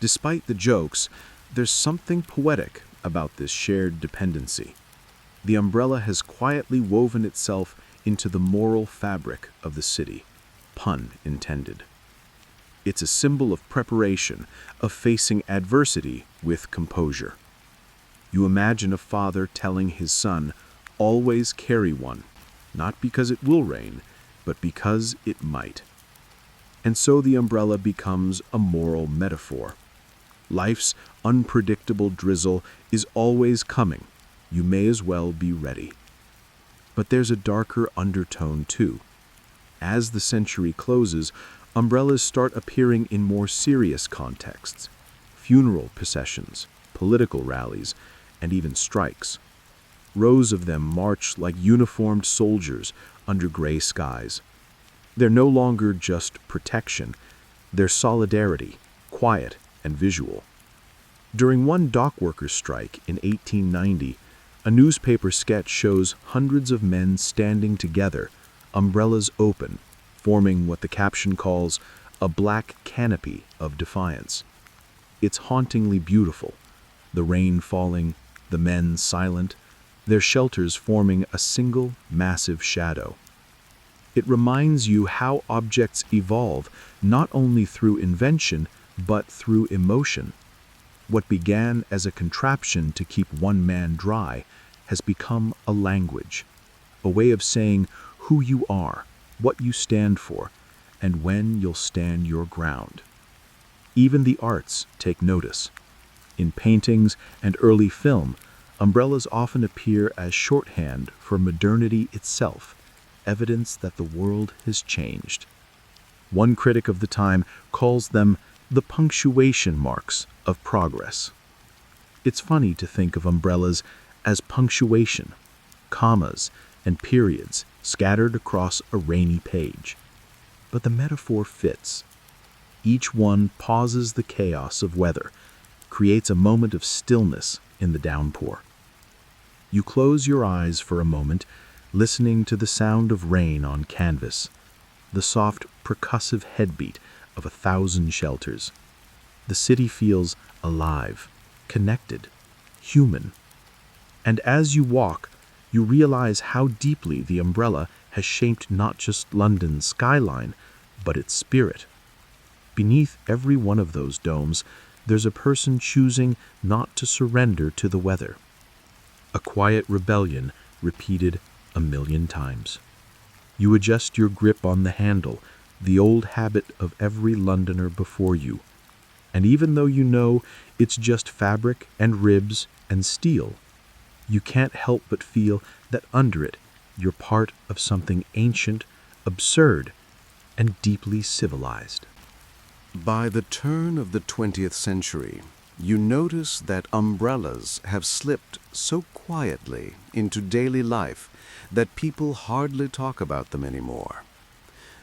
Despite the jokes, there's something poetic about this shared dependency. The umbrella has quietly woven itself into the moral fabric of the city, pun intended. It's a symbol of preparation, of facing adversity with composure. You imagine a father telling his son, always carry one, not because it will rain, but because it might. And so the umbrella becomes a moral metaphor. Life's unpredictable drizzle is always coming. You may as well be ready. But there's a darker undertone too. As the century closes, umbrellas start appearing in more serious contexts: funeral processions, political rallies, and even strikes. Rows of them march like uniformed soldiers under gray skies. They're no longer just protection, they're solidarity, quiet and visual. During one dockworkers' strike in 1890, a newspaper sketch shows hundreds of men standing together, umbrellas open, forming what the caption calls a black canopy of defiance. It's hauntingly beautiful, the rain falling, the men silent, their shelters forming a single massive shadow. It reminds you how objects evolve not only through invention, but through emotion. What began as a contraption to keep one man dry has become a language, a way of saying who you are, what you stand for, and when you'll stand your ground. Even the arts take notice. In paintings and early film, umbrellas often appear as shorthand for modernity itself, evidence that the world has changed. One critic of the time calls them the punctuation marks of progress. It's funny to think of umbrellas as punctuation, commas and periods scattered across a rainy page. but the metaphor fits. Each one pauses the chaos of weather, creates a moment of stillness in the downpour. You close your eyes for a moment, listening to the sound of rain on canvas, the soft, percussive headbeat of 1,000 shelters. The city feels alive, connected, human. And as you walk, you realize how deeply the umbrella has shaped not just London's skyline, but its spirit. Beneath every one of those domes, there's a person choosing not to surrender to the weather. A quiet rebellion repeated 1,000,000 times. You adjust your grip on the handle, the old habit of every Londoner before you. And even though you know it's just fabric and ribs and steel, you can't help but feel that under it, you're part of something ancient, absurd, and deeply civilized. By the turn of the 20th century, you notice that umbrellas have slipped so quietly into daily life that people hardly talk about them anymore.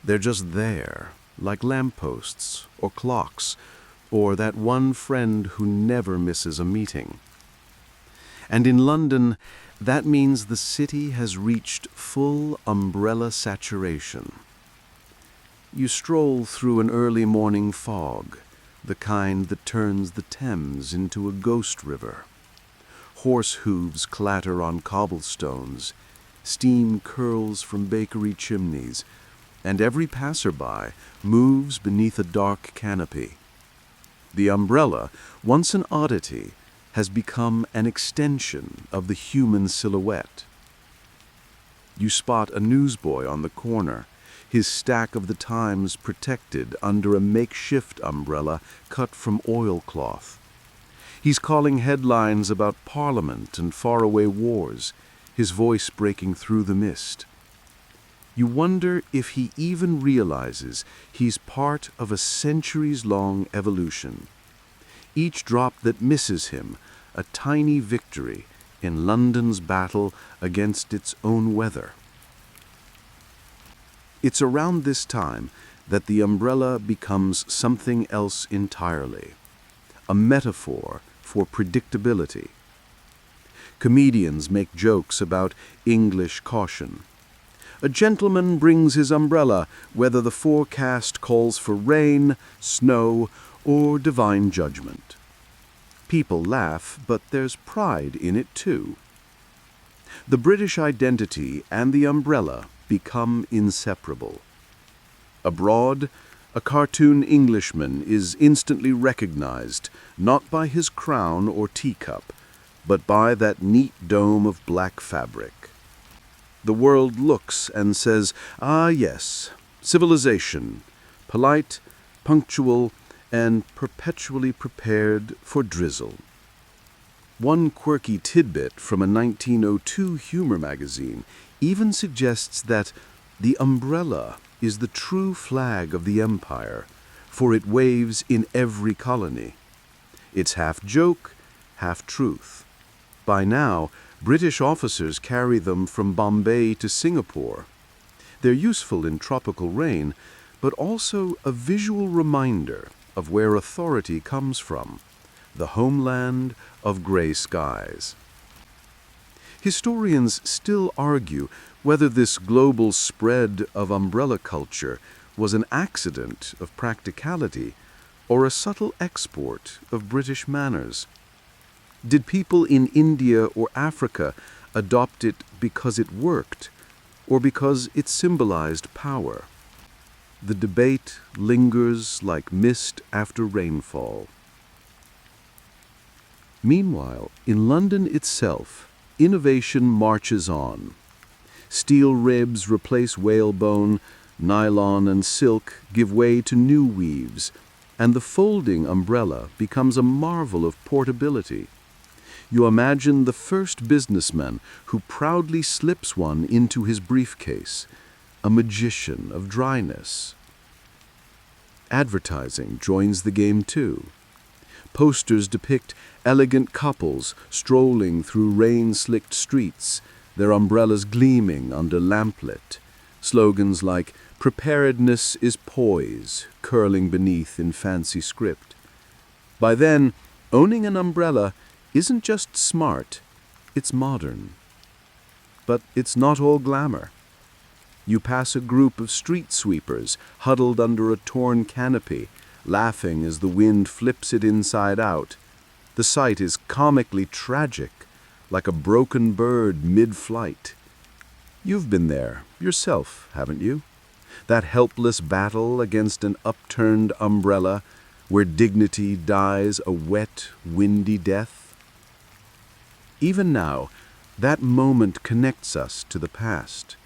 They're just there, like lampposts or clocks, or that one friend who never misses a meeting. And in London, that means the city has reached full umbrella saturation. You stroll through an early morning fog, the kind that turns the Thames into a ghost river. Horse hooves clatter on cobblestones, steam curls from bakery chimneys, and every passerby moves beneath a dark canopy. The umbrella, once an oddity, has become an extension of the human silhouette. You spot a newsboy on the corner, his stack of the Times protected under a makeshift umbrella cut from oilcloth. He's calling headlines about Parliament and faraway wars, his voice breaking through the mist. You wonder if he even realizes he's part of a centuries-long evolution. Each drop that misses him, a tiny victory in London's battle against its own weather. It's around this time that the umbrella becomes something else entirely, a metaphor for predictability. Comedians make jokes about English caution. A gentleman brings his umbrella whether the forecast calls for rain, snow, or divine judgment. People laugh, but there's pride in it too. The British identity and the umbrella become inseparable. Abroad, a cartoon Englishman is instantly recognized not by his crown or teacup, but by that neat dome of black fabric. The world looks and says, "Ah, yes, civilization, polite, punctual, and perpetually prepared for drizzle." One quirky tidbit from a 1902 humor magazine even suggests that the umbrella is the true flag of the empire, for it waves in every colony. It's half joke, half truth. By now, British officers carry them from Bombay to Singapore. They're useful in tropical rain, but also a visual reminder of where authority comes from, the homeland of gray skies. Historians still argue whether this global spread of umbrella culture was an accident of practicality or a subtle export of British manners. Did people in India or Africa adopt it because it worked, or because it symbolized power? The debate lingers like mist after rainfall. Meanwhile, in London itself, innovation marches on. Steel ribs replace whalebone, nylon and silk give way to new weaves, and the folding umbrella becomes a marvel of portability. You imagine the first businessman who proudly slips one into his briefcase, a magician of dryness. Advertising joins the game too. Posters depict elegant couples strolling through rain-slicked streets, their umbrellas gleaming under lamplight. Slogans like Preparedness is poise, curling beneath in fancy script. By then, owning an umbrella isn't just smart, it's modern. But it's not all glamour. You pass a group of street sweepers huddled under a torn canopy, laughing as the wind flips it inside out. The sight is comically tragic, like a broken bird mid-flight. You've been there yourself, haven't you? That helpless battle against an upturned umbrella where dignity dies a wet, windy death. Even now, that moment connects us to the past,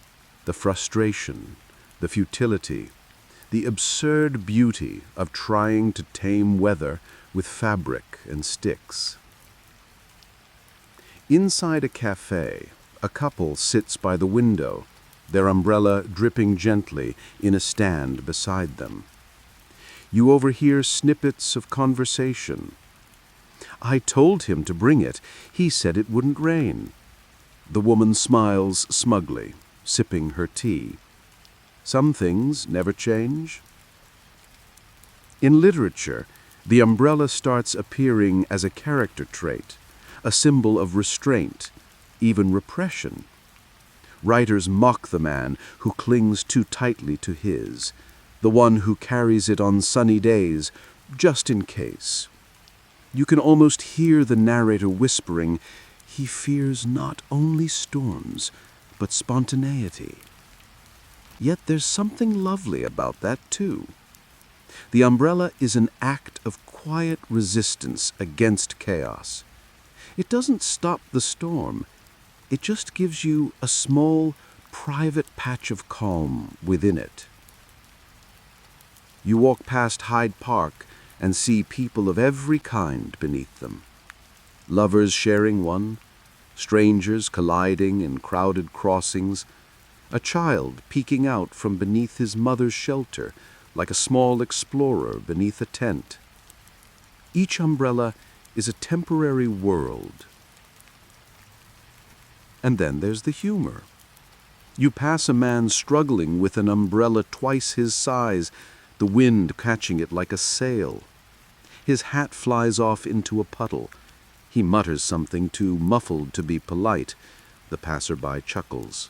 the frustration, the futility, the absurd beauty of trying to tame weather with fabric and sticks. Inside a cafe, a couple sits by the window, their umbrella dripping gently in a stand beside them. You overhear snippets of conversation. "I told him to bring it. He said it wouldn't rain." The woman smiles smugly, sipping her tea. Some things never change. In literature, the umbrella starts appearing as a character trait, a symbol of restraint, even repression. Writers mock the man who clings too tightly to his, the one who carries it on sunny days, just in case. You can almost hear the narrator whispering, he fears not only storms, but spontaneity. Yet there's something lovely about that too. The umbrella is an act of quiet resistance against chaos. It doesn't stop the storm. It just gives you a small, private patch of calm within it. You walk past Hyde Park and see people of every kind beneath them. Lovers sharing one, strangers colliding in crowded crossings, a child peeking out from beneath his mother's shelter like a small explorer beneath a tent. Each umbrella is a temporary world. And then there's the humor. You pass a man struggling with an umbrella twice his size, the wind catching it like a sail. His hat flies off into a puddle. He mutters something too muffled to be polite. The passerby chuckles.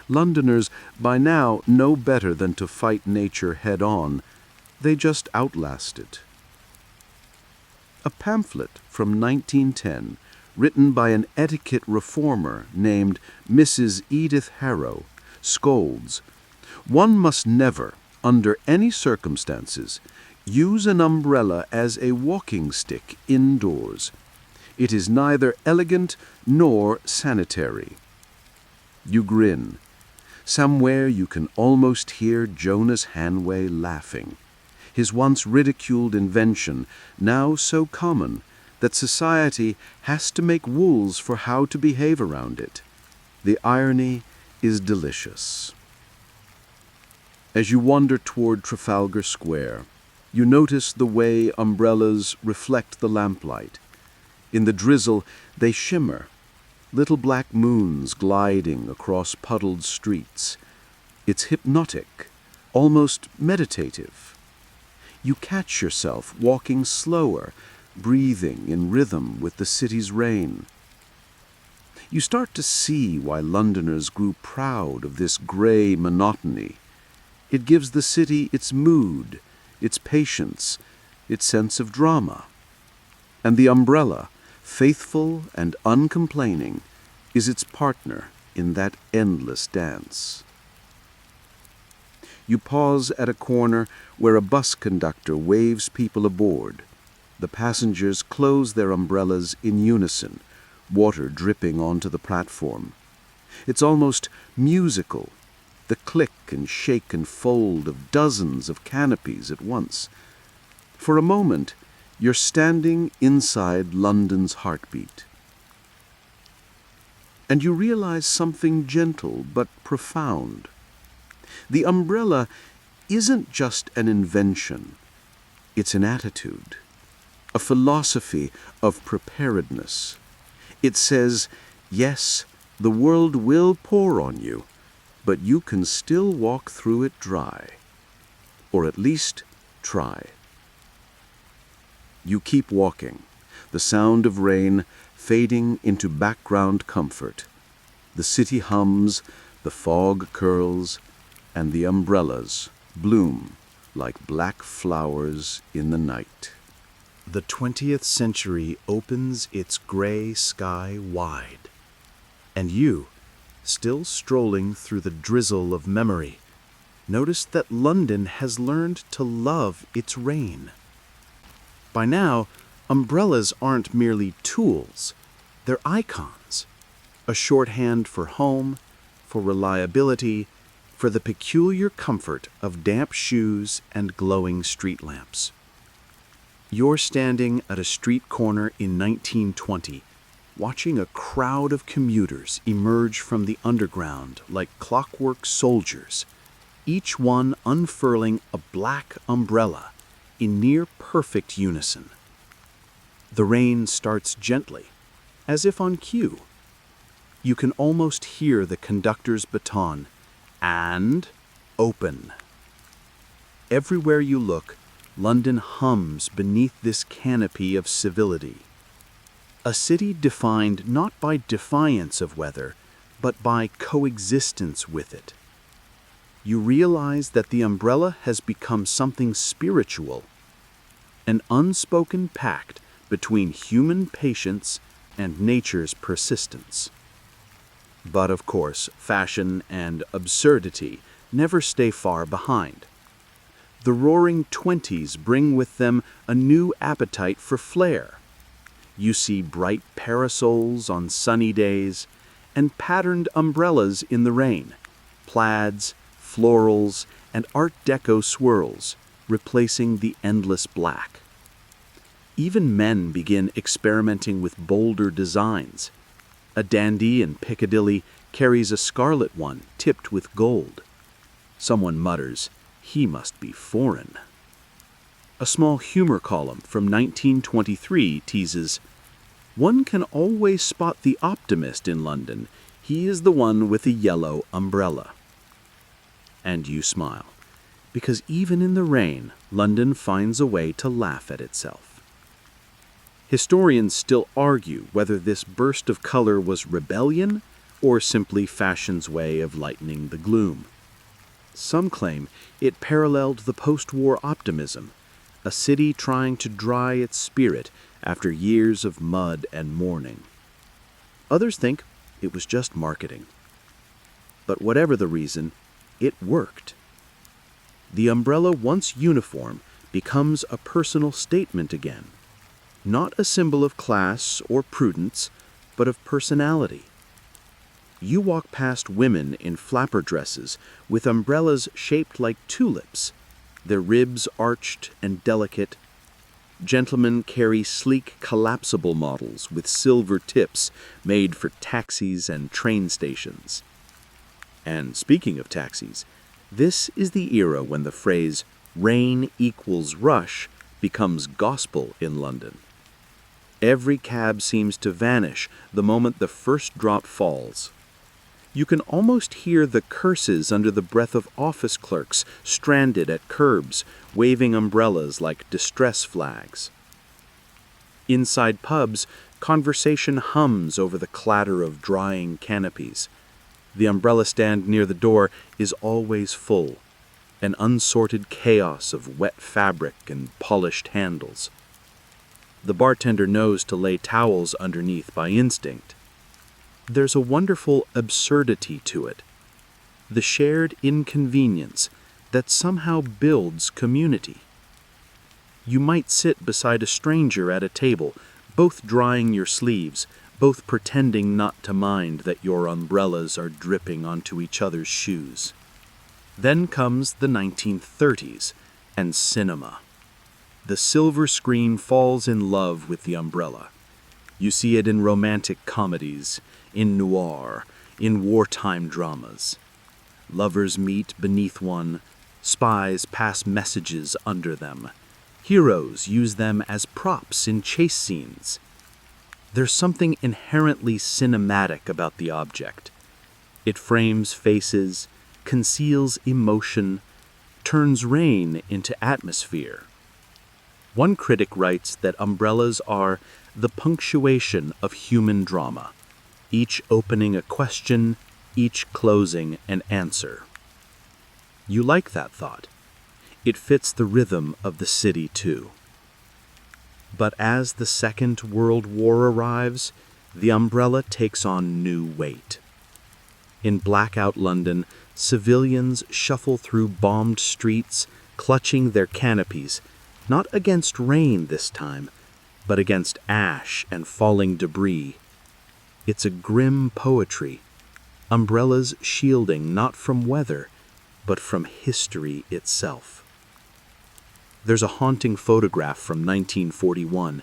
Londoners by now know better than to fight nature head-on. They just outlast it. A pamphlet from 1910, written by an etiquette reformer named Mrs. Edith Harrow, scolds, "One must never, under any circumstances, use an umbrella as a walking stick indoors. It is neither elegant nor sanitary." You grin. Somewhere you can almost hear Jonas Hanway laughing, his once ridiculed invention now so common that society has to make rules for how to behave around it. The irony is delicious. As you wander toward Trafalgar Square, you notice the way umbrellas reflect the lamplight. In the drizzle, they shimmer, little black moons gliding across puddled streets. It's hypnotic, almost meditative. You catch yourself walking slower, breathing in rhythm with the city's rain. You start to see why Londoners grew proud of this gray monotony. It gives the city its mood, its patience, its sense of drama. And the umbrella, faithful and uncomplaining, is its partner in that endless dance. You pause at a corner where a bus conductor waves people aboard. The passengers close their umbrellas in unison, water dripping onto the platform. It's almost musical, the click and shake and fold of dozens of canopies at once. For a moment, you're standing inside London's heartbeat. And you realize something gentle but profound. The umbrella isn't just an invention, it's an attitude, a philosophy of preparedness. It says, yes, the world will pour on you, but you can still walk through it dry. Or at least try. You keep walking, the sound of rain fading into background comfort. The city hums, the fog curls, and the umbrellas bloom like black flowers in the night. The 20th century opens its gray sky wide, and you, still strolling through the drizzle of memory, notice that London has learned to love its rain. By now, umbrellas aren't merely tools, they're icons. A shorthand for home, for reliability, for the peculiar comfort of damp shoes and glowing street lamps. You're standing at a street corner in 1920, watching a crowd of commuters emerge from the underground like clockwork soldiers, each one unfurling a black umbrella in near-perfect unison. The rain starts gently, as if on cue. You can almost hear the conductor's baton, and open. Everywhere you look, London hums beneath this canopy of civility. A city defined not by defiance of weather, but by coexistence with it. You realize that the umbrella has become something spiritual, an unspoken pact between human patience and nature's persistence. But of course, fashion and absurdity never stay far behind. The roaring 20s bring with them a new appetite for flair. You see bright parasols on sunny days and patterned umbrellas in the rain, plaids, florals, and Art Deco swirls, replacing the endless black. Even men begin experimenting with bolder designs. A dandy in Piccadilly carries a scarlet one tipped with gold. Someone mutters, "He must be foreign." A small humor column from 1923 teases, "One can always spot the optimist in London. He is the one with a yellow umbrella." And you smile, because even in the rain, London finds a way to laugh at itself. Historians still argue whether this burst of color was rebellion or simply fashion's way of lightening the gloom. Some claim it paralleled the post-war optimism, a city trying to dry its spirit after years of mud and mourning. Others think it was just marketing. But whatever the reason, it worked. The umbrella, once uniform, becomes a personal statement again. Not a symbol of class or prudence, but of personality. You walk past women in flapper dresses with umbrellas shaped like tulips, their ribs arched and delicate. Gentlemen carry sleek collapsible models with silver tips made for taxis and train stations. And speaking of taxis, this is the era when the phrase "rain equals rush" becomes gospel in London. Every cab seems to vanish the moment the first drop falls. You can almost hear the curses under the breath of office clerks stranded at curbs, waving umbrellas like distress flags. Inside pubs, conversation hums over the clatter of drying canopies. The umbrella stand near the door is always full, an unsorted chaos of wet fabric and polished handles. The bartender knows to lay towels underneath by instinct. There's a wonderful absurdity to it, the shared inconvenience that somehow builds community. You might sit beside a stranger at a table, both drying your sleeves, both pretending not to mind that your umbrellas are dripping onto each other's shoes. Then comes the 1930s and cinema. The silver screen falls in love with the umbrella. You see it in romantic comedies, in noir, in wartime dramas. Lovers meet beneath one, spies pass messages under them. Heroes use them as props in chase scenes. There's something inherently cinematic about the object. It frames faces, conceals emotion, turns rain into atmosphere. One critic writes that umbrellas are the punctuation of human drama, each opening a question, each closing an answer. You like that thought. It fits the rhythm of the city too. But as the Second World War arrives, the umbrella takes on new weight. In blackout London, civilians shuffle through bombed streets, clutching their canopies, not against rain this time, but against ash and falling debris. It's a grim poetry, umbrellas shielding not from weather, but from history itself. There's a haunting photograph from 1941,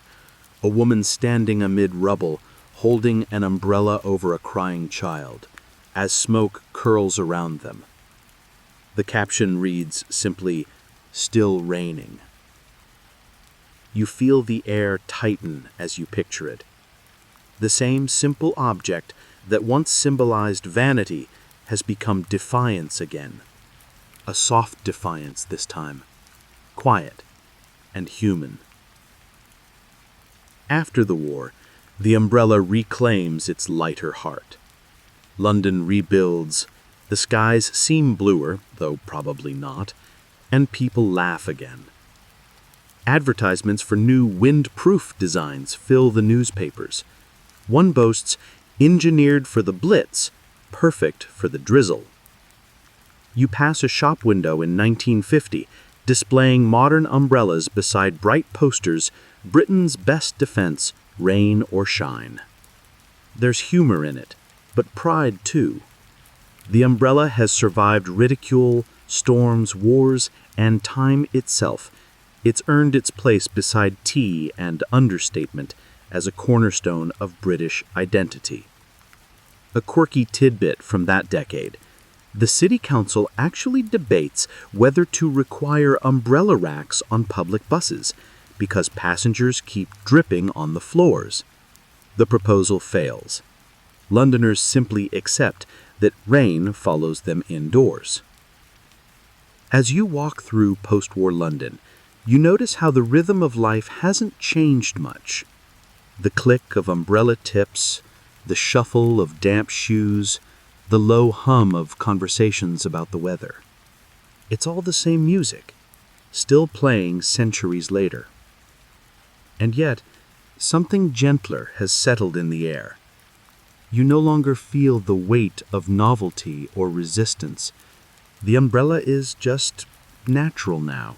a woman standing amid rubble, holding an umbrella over a crying child, as smoke curls around them. The caption reads simply, "Still raining." You feel the air tighten as you picture it. The same simple object that once symbolized vanity has become defiance again. A soft defiance this time, quiet and human. After the war, the umbrella reclaims its lighter heart. London rebuilds, the skies seem bluer, though probably not, and people laugh again. Advertisements for new wind-proof designs fill the newspapers. One boasts, "Engineered for the Blitz, perfect for the drizzle." You pass a shop window in 1950, displaying modern umbrellas beside bright posters, "Britain's best defense, rain or shine." There's humor in it, but pride too. The umbrella has survived ridicule, storms, wars, and time itself. It's earned its place beside tea and understatement as a cornerstone of British identity. A quirky tidbit from that decade: the City Council actually debates whether to require umbrella racks on public buses because passengers keep dripping on the floors. The proposal fails. Londoners simply accept that rain follows them indoors. As you walk through post-war London, you notice how the rhythm of life hasn't changed much. The click of umbrella tips, the shuffle of damp shoes, the low hum of conversations about the weather. It's all the same music, still playing centuries later. And yet, something gentler has settled in the air. You no longer feel the weight of novelty or resistance. The umbrella is just natural now.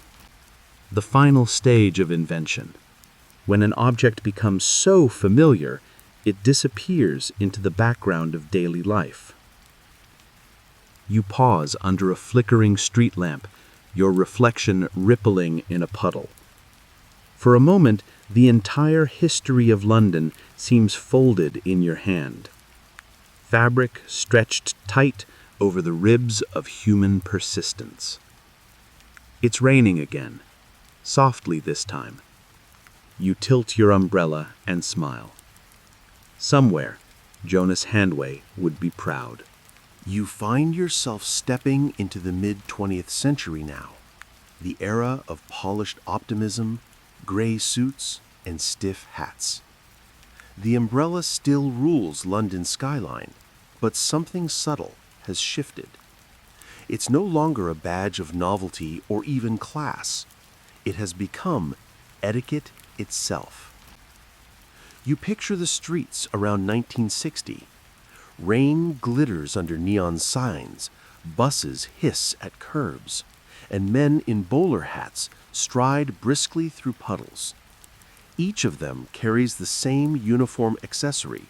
The final stage of invention. When an object becomes so familiar, it disappears into the background of daily life. You pause under a flickering street lamp, your reflection rippling in a puddle. For a moment, the entire history of London seems folded in your hand. Fabric stretched tight over the ribs of human persistence. It's raining again, softly this time. You tilt your umbrella and smile. Somewhere, Jonas Handway would be proud. You find yourself stepping into the mid-20th century now, the era of polished optimism, gray suits, and stiff hats. The umbrella still rules London's skyline, but something subtle has shifted. It's no longer a badge of novelty or even class. It has become etiquette itself. You picture the streets around 1960. Rain glitters under neon signs, buses hiss at curbs, and men in bowler hats stride briskly through puddles. Each of them carries the same uniform accessory,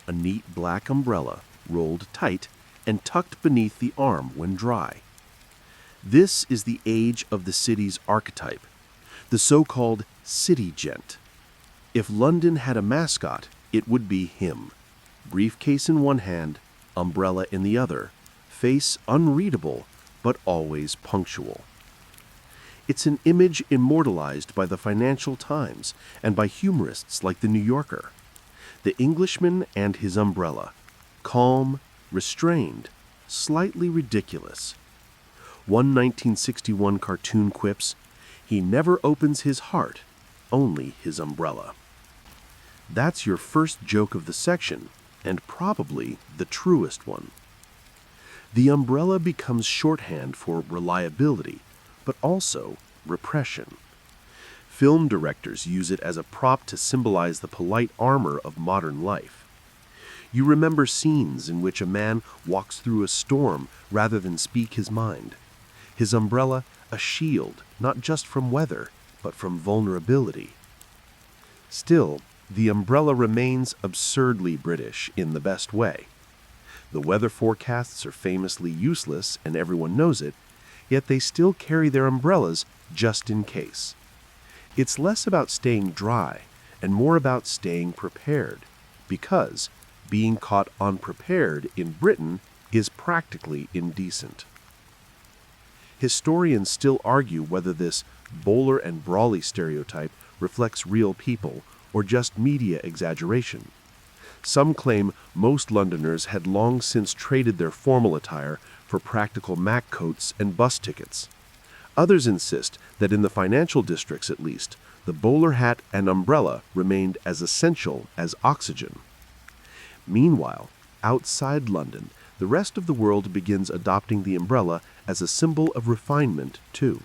a neat black umbrella rolled tight and tucked beneath the arm when dry. This is the age of the city's archetype, the so-called city gent. If London had a mascot, it would be him. Briefcase in one hand, umbrella in the other, face unreadable but always punctual. It's an image immortalized by the Financial Times and by humorists like The New Yorker. The Englishman and his umbrella, calm, restrained, slightly ridiculous. One 1961 cartoon quips, "He never opens his heart, only his umbrella." That's your first joke of the section, and probably the truest one. The umbrella becomes shorthand for reliability, but also repression. Film directors use it as a prop to symbolize the polite armor of modern life. You remember scenes in which a man walks through a storm rather than speak his mind. His umbrella, a shield, not just from weather, but from vulnerability. Still, the umbrella remains absurdly British in the best way. The weather forecasts are famously useless and everyone knows it, yet they still carry their umbrellas just in case. It's less about staying dry and more about staying prepared, because being caught unprepared in Britain is practically indecent. Historians still argue whether this bowler and brawly stereotype reflects real people or just media exaggeration. Some claim most Londoners had long since traded their formal attire for practical mac coats and bus tickets. Others insist that in the financial districts at least, the bowler hat and umbrella remained as essential as oxygen. Meanwhile, outside London, the rest of the world begins adopting the umbrella as a symbol of refinement too.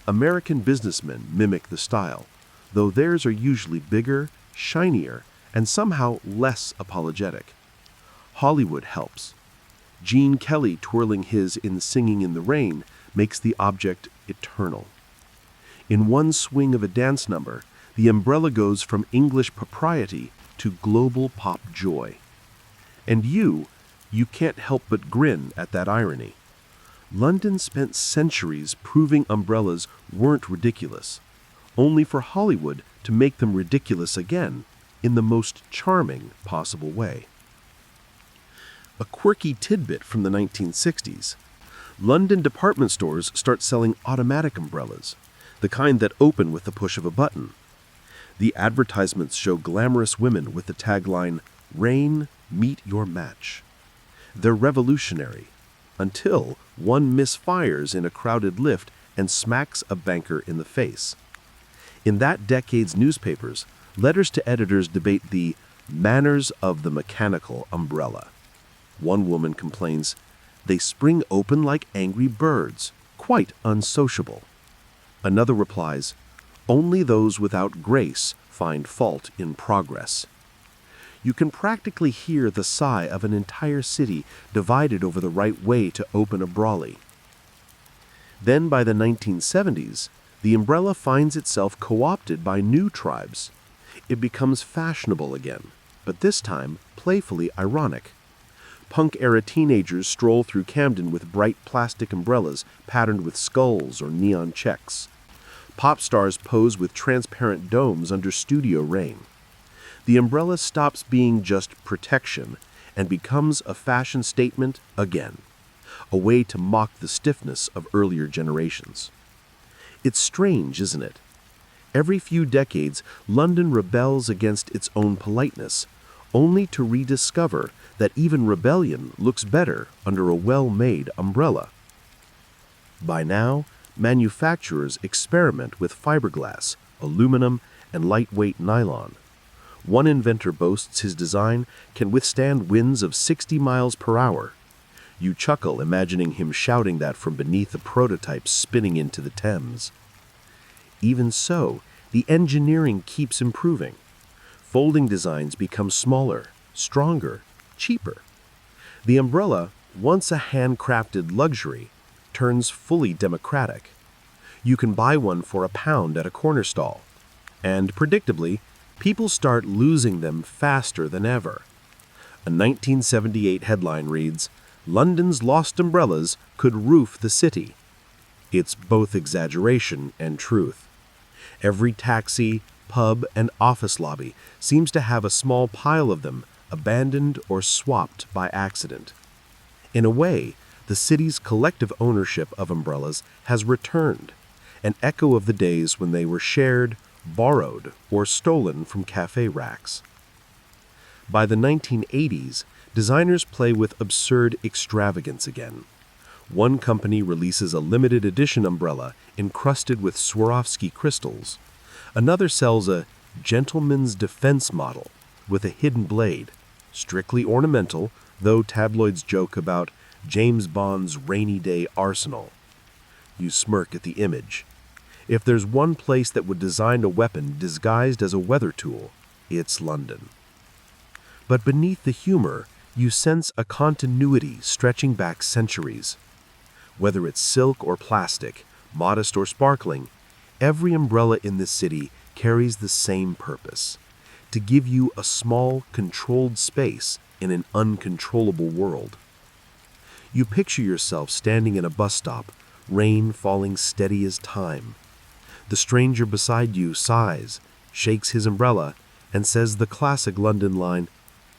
American businessmen mimic the style, though theirs are usually bigger, shinier, and somehow less apologetic. Hollywood helps. Gene Kelly twirling his in Singing in the Rain makes the object eternal. In one swing of a dance number, the umbrella goes from English propriety to global pop joy. And you can't help but grin at that irony. London spent centuries proving umbrellas weren't ridiculous, only for Hollywood to make them ridiculous again in the most charming possible way. A quirky tidbit from the 1960s. London department stores start selling automatic umbrellas, the kind that open with the push of a button. The advertisements show glamorous women with the tagline, "Rain, meet your match." They're revolutionary, until one misfires in a crowded lift and smacks a banker in the face. In that decade's newspapers, letters to editors debate the manners of the mechanical umbrella. One woman complains, "They spring open like angry birds, quite unsociable." Another replies, "Only those without grace find fault in progress." You can practically hear the sigh of an entire city divided over the right way to open a brawly. Then by the 1970s, the umbrella finds itself co-opted by new tribes. It becomes fashionable again, but this time playfully ironic. Punk-era teenagers stroll through Camden with bright plastic umbrellas patterned with skulls or neon checks. Pop stars pose with transparent domes under studio rain. The umbrella stops being just protection and becomes a fashion statement again, a way to mock the stiffness of earlier generations. It's strange, isn't it? Every few decades, London rebels against its own politeness, only to rediscover that even rebellion looks better under a well-made umbrella. By now, manufacturers experiment with fiberglass, aluminum, and lightweight nylon. One inventor boasts his design can withstand winds of 60 miles per hour. You chuckle imagining him shouting that from beneath a prototype spinning into the Thames. Even so, the engineering keeps improving. Folding designs become smaller, stronger, cheaper. The umbrella, once a handcrafted luxury, turns fully democratic. You can buy one for £1 at a corner stall. And predictably, people start losing them faster than ever. A 1978 headline reads, "London's lost umbrellas could roof the city." It's both exaggeration and truth. Every taxi, pub, and office lobby seems to have a small pile of them, abandoned or swapped by accident. In a way, the city's collective ownership of umbrellas has returned, an echo of the days when they were shared, borrowed, or stolen from cafe racks. By the 1980s, Designers play with absurd extravagance again. One company releases a limited edition umbrella encrusted with Swarovski crystals. Another sells a gentleman's defense model with a hidden blade, strictly ornamental, though tabloids joke about James Bond's rainy day arsenal. You smirk at the image. If there's one place that would design a weapon disguised as a weather tool, it's London. But beneath the humor, you sense a continuity stretching back centuries. Whether it's silk or plastic, modest or sparkling, every umbrella in this city carries the same purpose: to give you a small, controlled space in an uncontrollable world. You picture yourself standing in a bus stop, rain falling steady as time. The stranger beside you sighs, shakes his umbrella, and says the classic London line,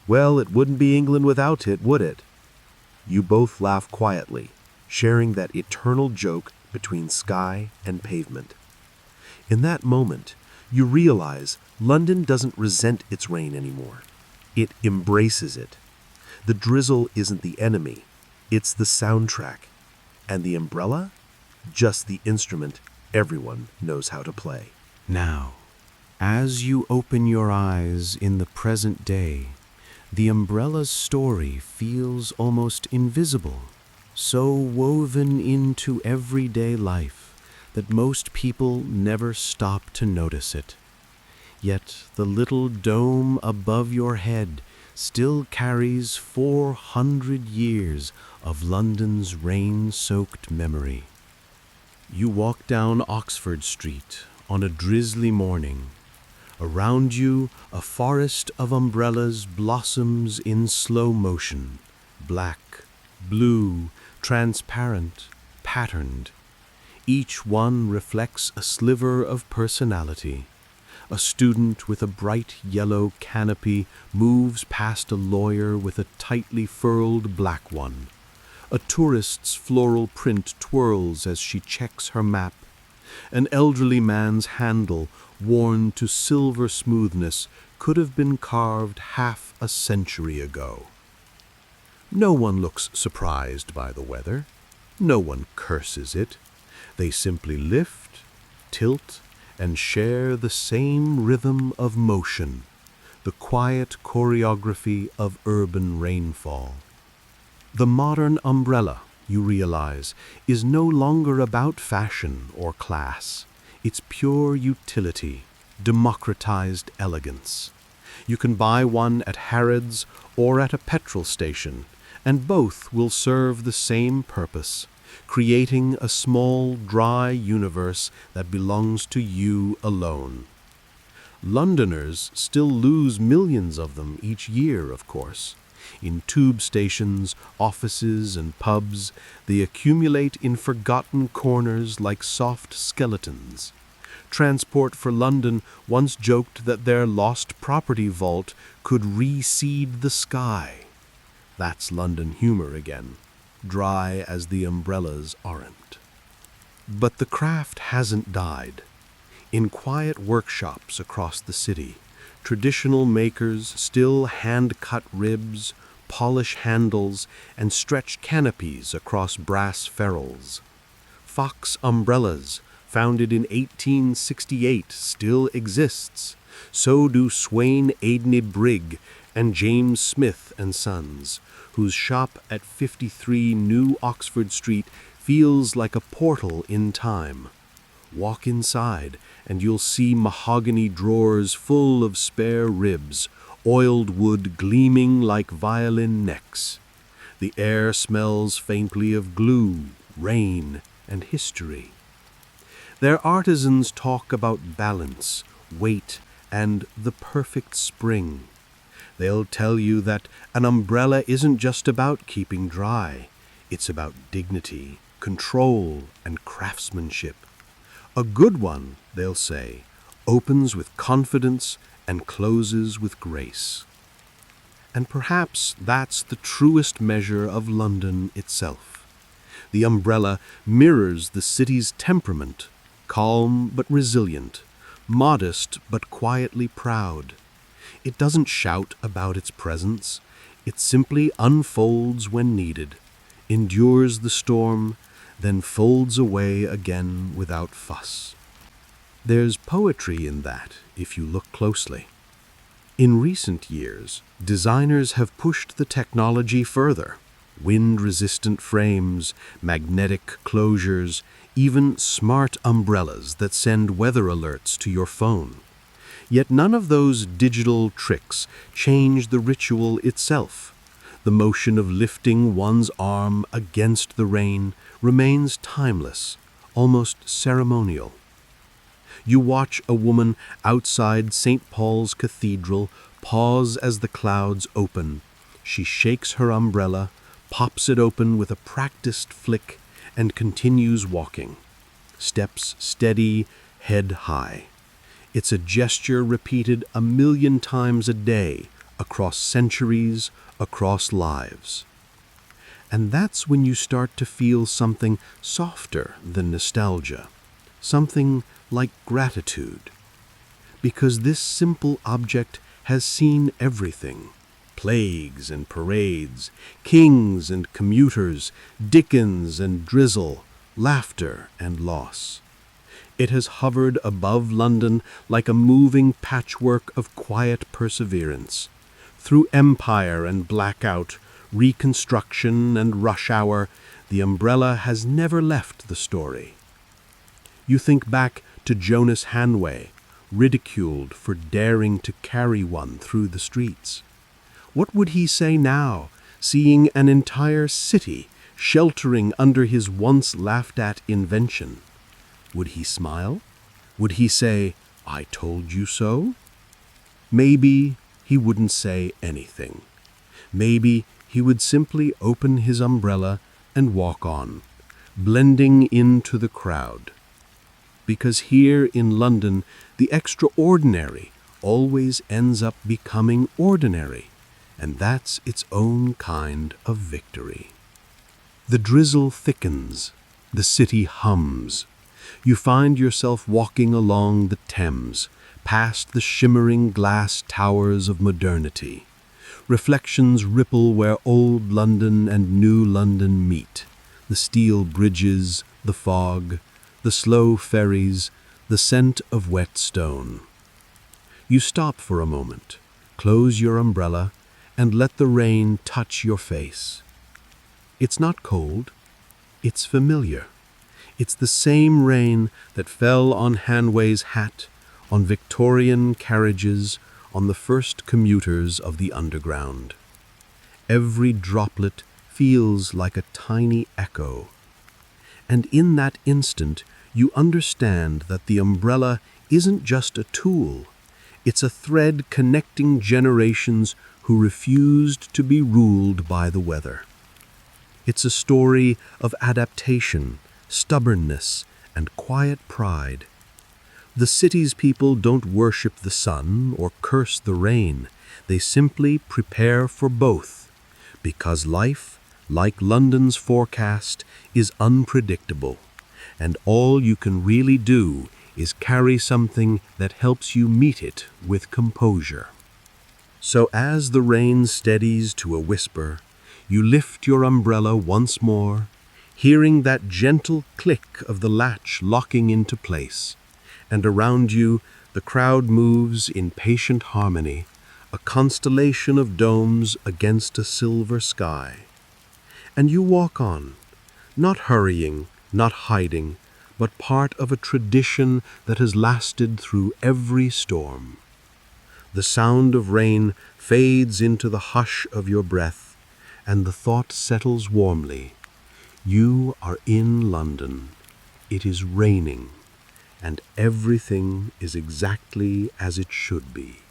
"Well, it wouldn't be England without it, would it?" You both laugh quietly, sharing that eternal joke between sky and pavement. In that moment, you realize London doesn't resent its rain anymore. It embraces it. The drizzle isn't the enemy, it's the soundtrack. And the umbrella? Just the instrument everyone knows how to play. Now, as you open your eyes in the present day, the umbrella's story feels almost invisible, so woven into everyday life that most people never stop to notice it. Yet the little dome above your head still carries 400 years of London's rain-soaked memory. You walk down Oxford Street on a drizzly morning. Around you, a forest of umbrellas blossoms in slow motion, black, blue, transparent, patterned. Each one reflects a sliver of personality. A student with a bright yellow canopy moves past a lawyer with a tightly furled black one. A tourist's floral print twirls as she checks her map. An elderly man's handle, worn to silver smoothness, could have been carved half a century ago. No one looks surprised by the weather. No one curses it. They simply lift, tilt, and share the same rhythm of motion, the quiet choreography of urban rainfall. The modern umbrella, you realize, is no longer about fashion or class. It's pure utility, democratized elegance. You can buy one at Harrods or at a petrol station, and both will serve the same purpose: creating a small, dry universe that belongs to you alone. Londoners still lose millions of them each year, of course. In tube stations, offices, and pubs, they accumulate in forgotten corners like soft skeletons. Transport for London once joked that their lost property vault could reseed the sky. That's London humor again, dry as the umbrellas aren't. But the craft hasn't died. In quiet workshops across the city, traditional makers still hand-cut ribs, polish handles, and stretch canopies across brass ferrules. Fox umbrellas, founded in 1868, still exists. So do Swain Aidney Brigg and James Smith and Sons, whose shop at 53 New Oxford Street feels like a portal in time. Walk inside, and you'll see mahogany drawers full of spare ribs, oiled wood gleaming like violin necks. The air smells faintly of glue, rain, and history. Their artisans talk about balance, weight, and the perfect spring. They'll tell you that an umbrella isn't just about keeping dry. It's about dignity, control, and craftsmanship. A good one, they'll say, opens with confidence and closes with grace. And perhaps that's the truest measure of London itself. The umbrella mirrors the city's temperament, calm but resilient, modest but quietly proud. It doesn't shout about its presence. It simply unfolds when needed, endures the storm, then folds away again without fuss. There's poetry in that, if you look closely. In recent years, designers have pushed the technology further. Wind-resistant frames, magnetic closures, even smart umbrellas that send weather alerts to your phone. Yet none of those digital tricks change the ritual itself. The motion of lifting one's arm against the rain remains timeless, almost ceremonial. You watch a woman outside St. Paul's Cathedral pause as the clouds open. She shakes her umbrella, pops it open with a practiced flick, and continues walking. Steps steady, head high. It's a gesture repeated 1,000,000 times a day, across centuries, across lives. And that's when you start to feel something softer than nostalgia, something like gratitude. Because this simple object has seen everything: plagues and parades, kings and commuters, Dickens and drizzle, laughter and loss. It has hovered above London like a moving patchwork of quiet perseverance. Through empire and blackout, reconstruction and rush hour, the umbrella has never left the story. You think back to Jonas Hanway, ridiculed for daring to carry one through the streets. What would he say now, seeing an entire city sheltering under his once laughed-at invention? Would he smile? Would he say, "I told you so"? Maybe he wouldn't say anything. Maybe he would simply open his umbrella and walk on, blending into the crowd. Because here in London, the extraordinary always ends up becoming ordinary, and that's its own kind of victory. The drizzle thickens, the city hums. You find yourself walking along the Thames, past the shimmering glass towers of modernity. Reflections ripple where old London and new London meet. The steel bridges, the fog, the slow ferries, the scent of wet stone. You stop for a moment, close your umbrella, and let the rain touch your face. It's not cold, it's familiar. It's the same rain that fell on Hanway's hat, on Victorian carriages, on the first commuters of the Underground. Every droplet feels like a tiny echo. And in that instant, you understand that the umbrella isn't just a tool. It's a thread connecting generations who refused to be ruled by the weather. It's a story of adaptation, stubbornness, and quiet pride. The city's people don't worship the sun or curse the rain. They simply prepare for both, because life, like London's forecast, is unpredictable, and all you can really do is carry something that helps you meet it with composure. So as the rain steadies to a whisper, you lift your umbrella once more, hearing that gentle click of the latch locking into place, and around you the crowd moves in patient harmony, a constellation of domes against a silver sky. And you walk on, not hurrying, not hiding, but part of a tradition that has lasted through every storm. The sound of rain fades into the hush of your breath, and the thought settles warmly. You are in London. It is raining, and everything is exactly as it should be.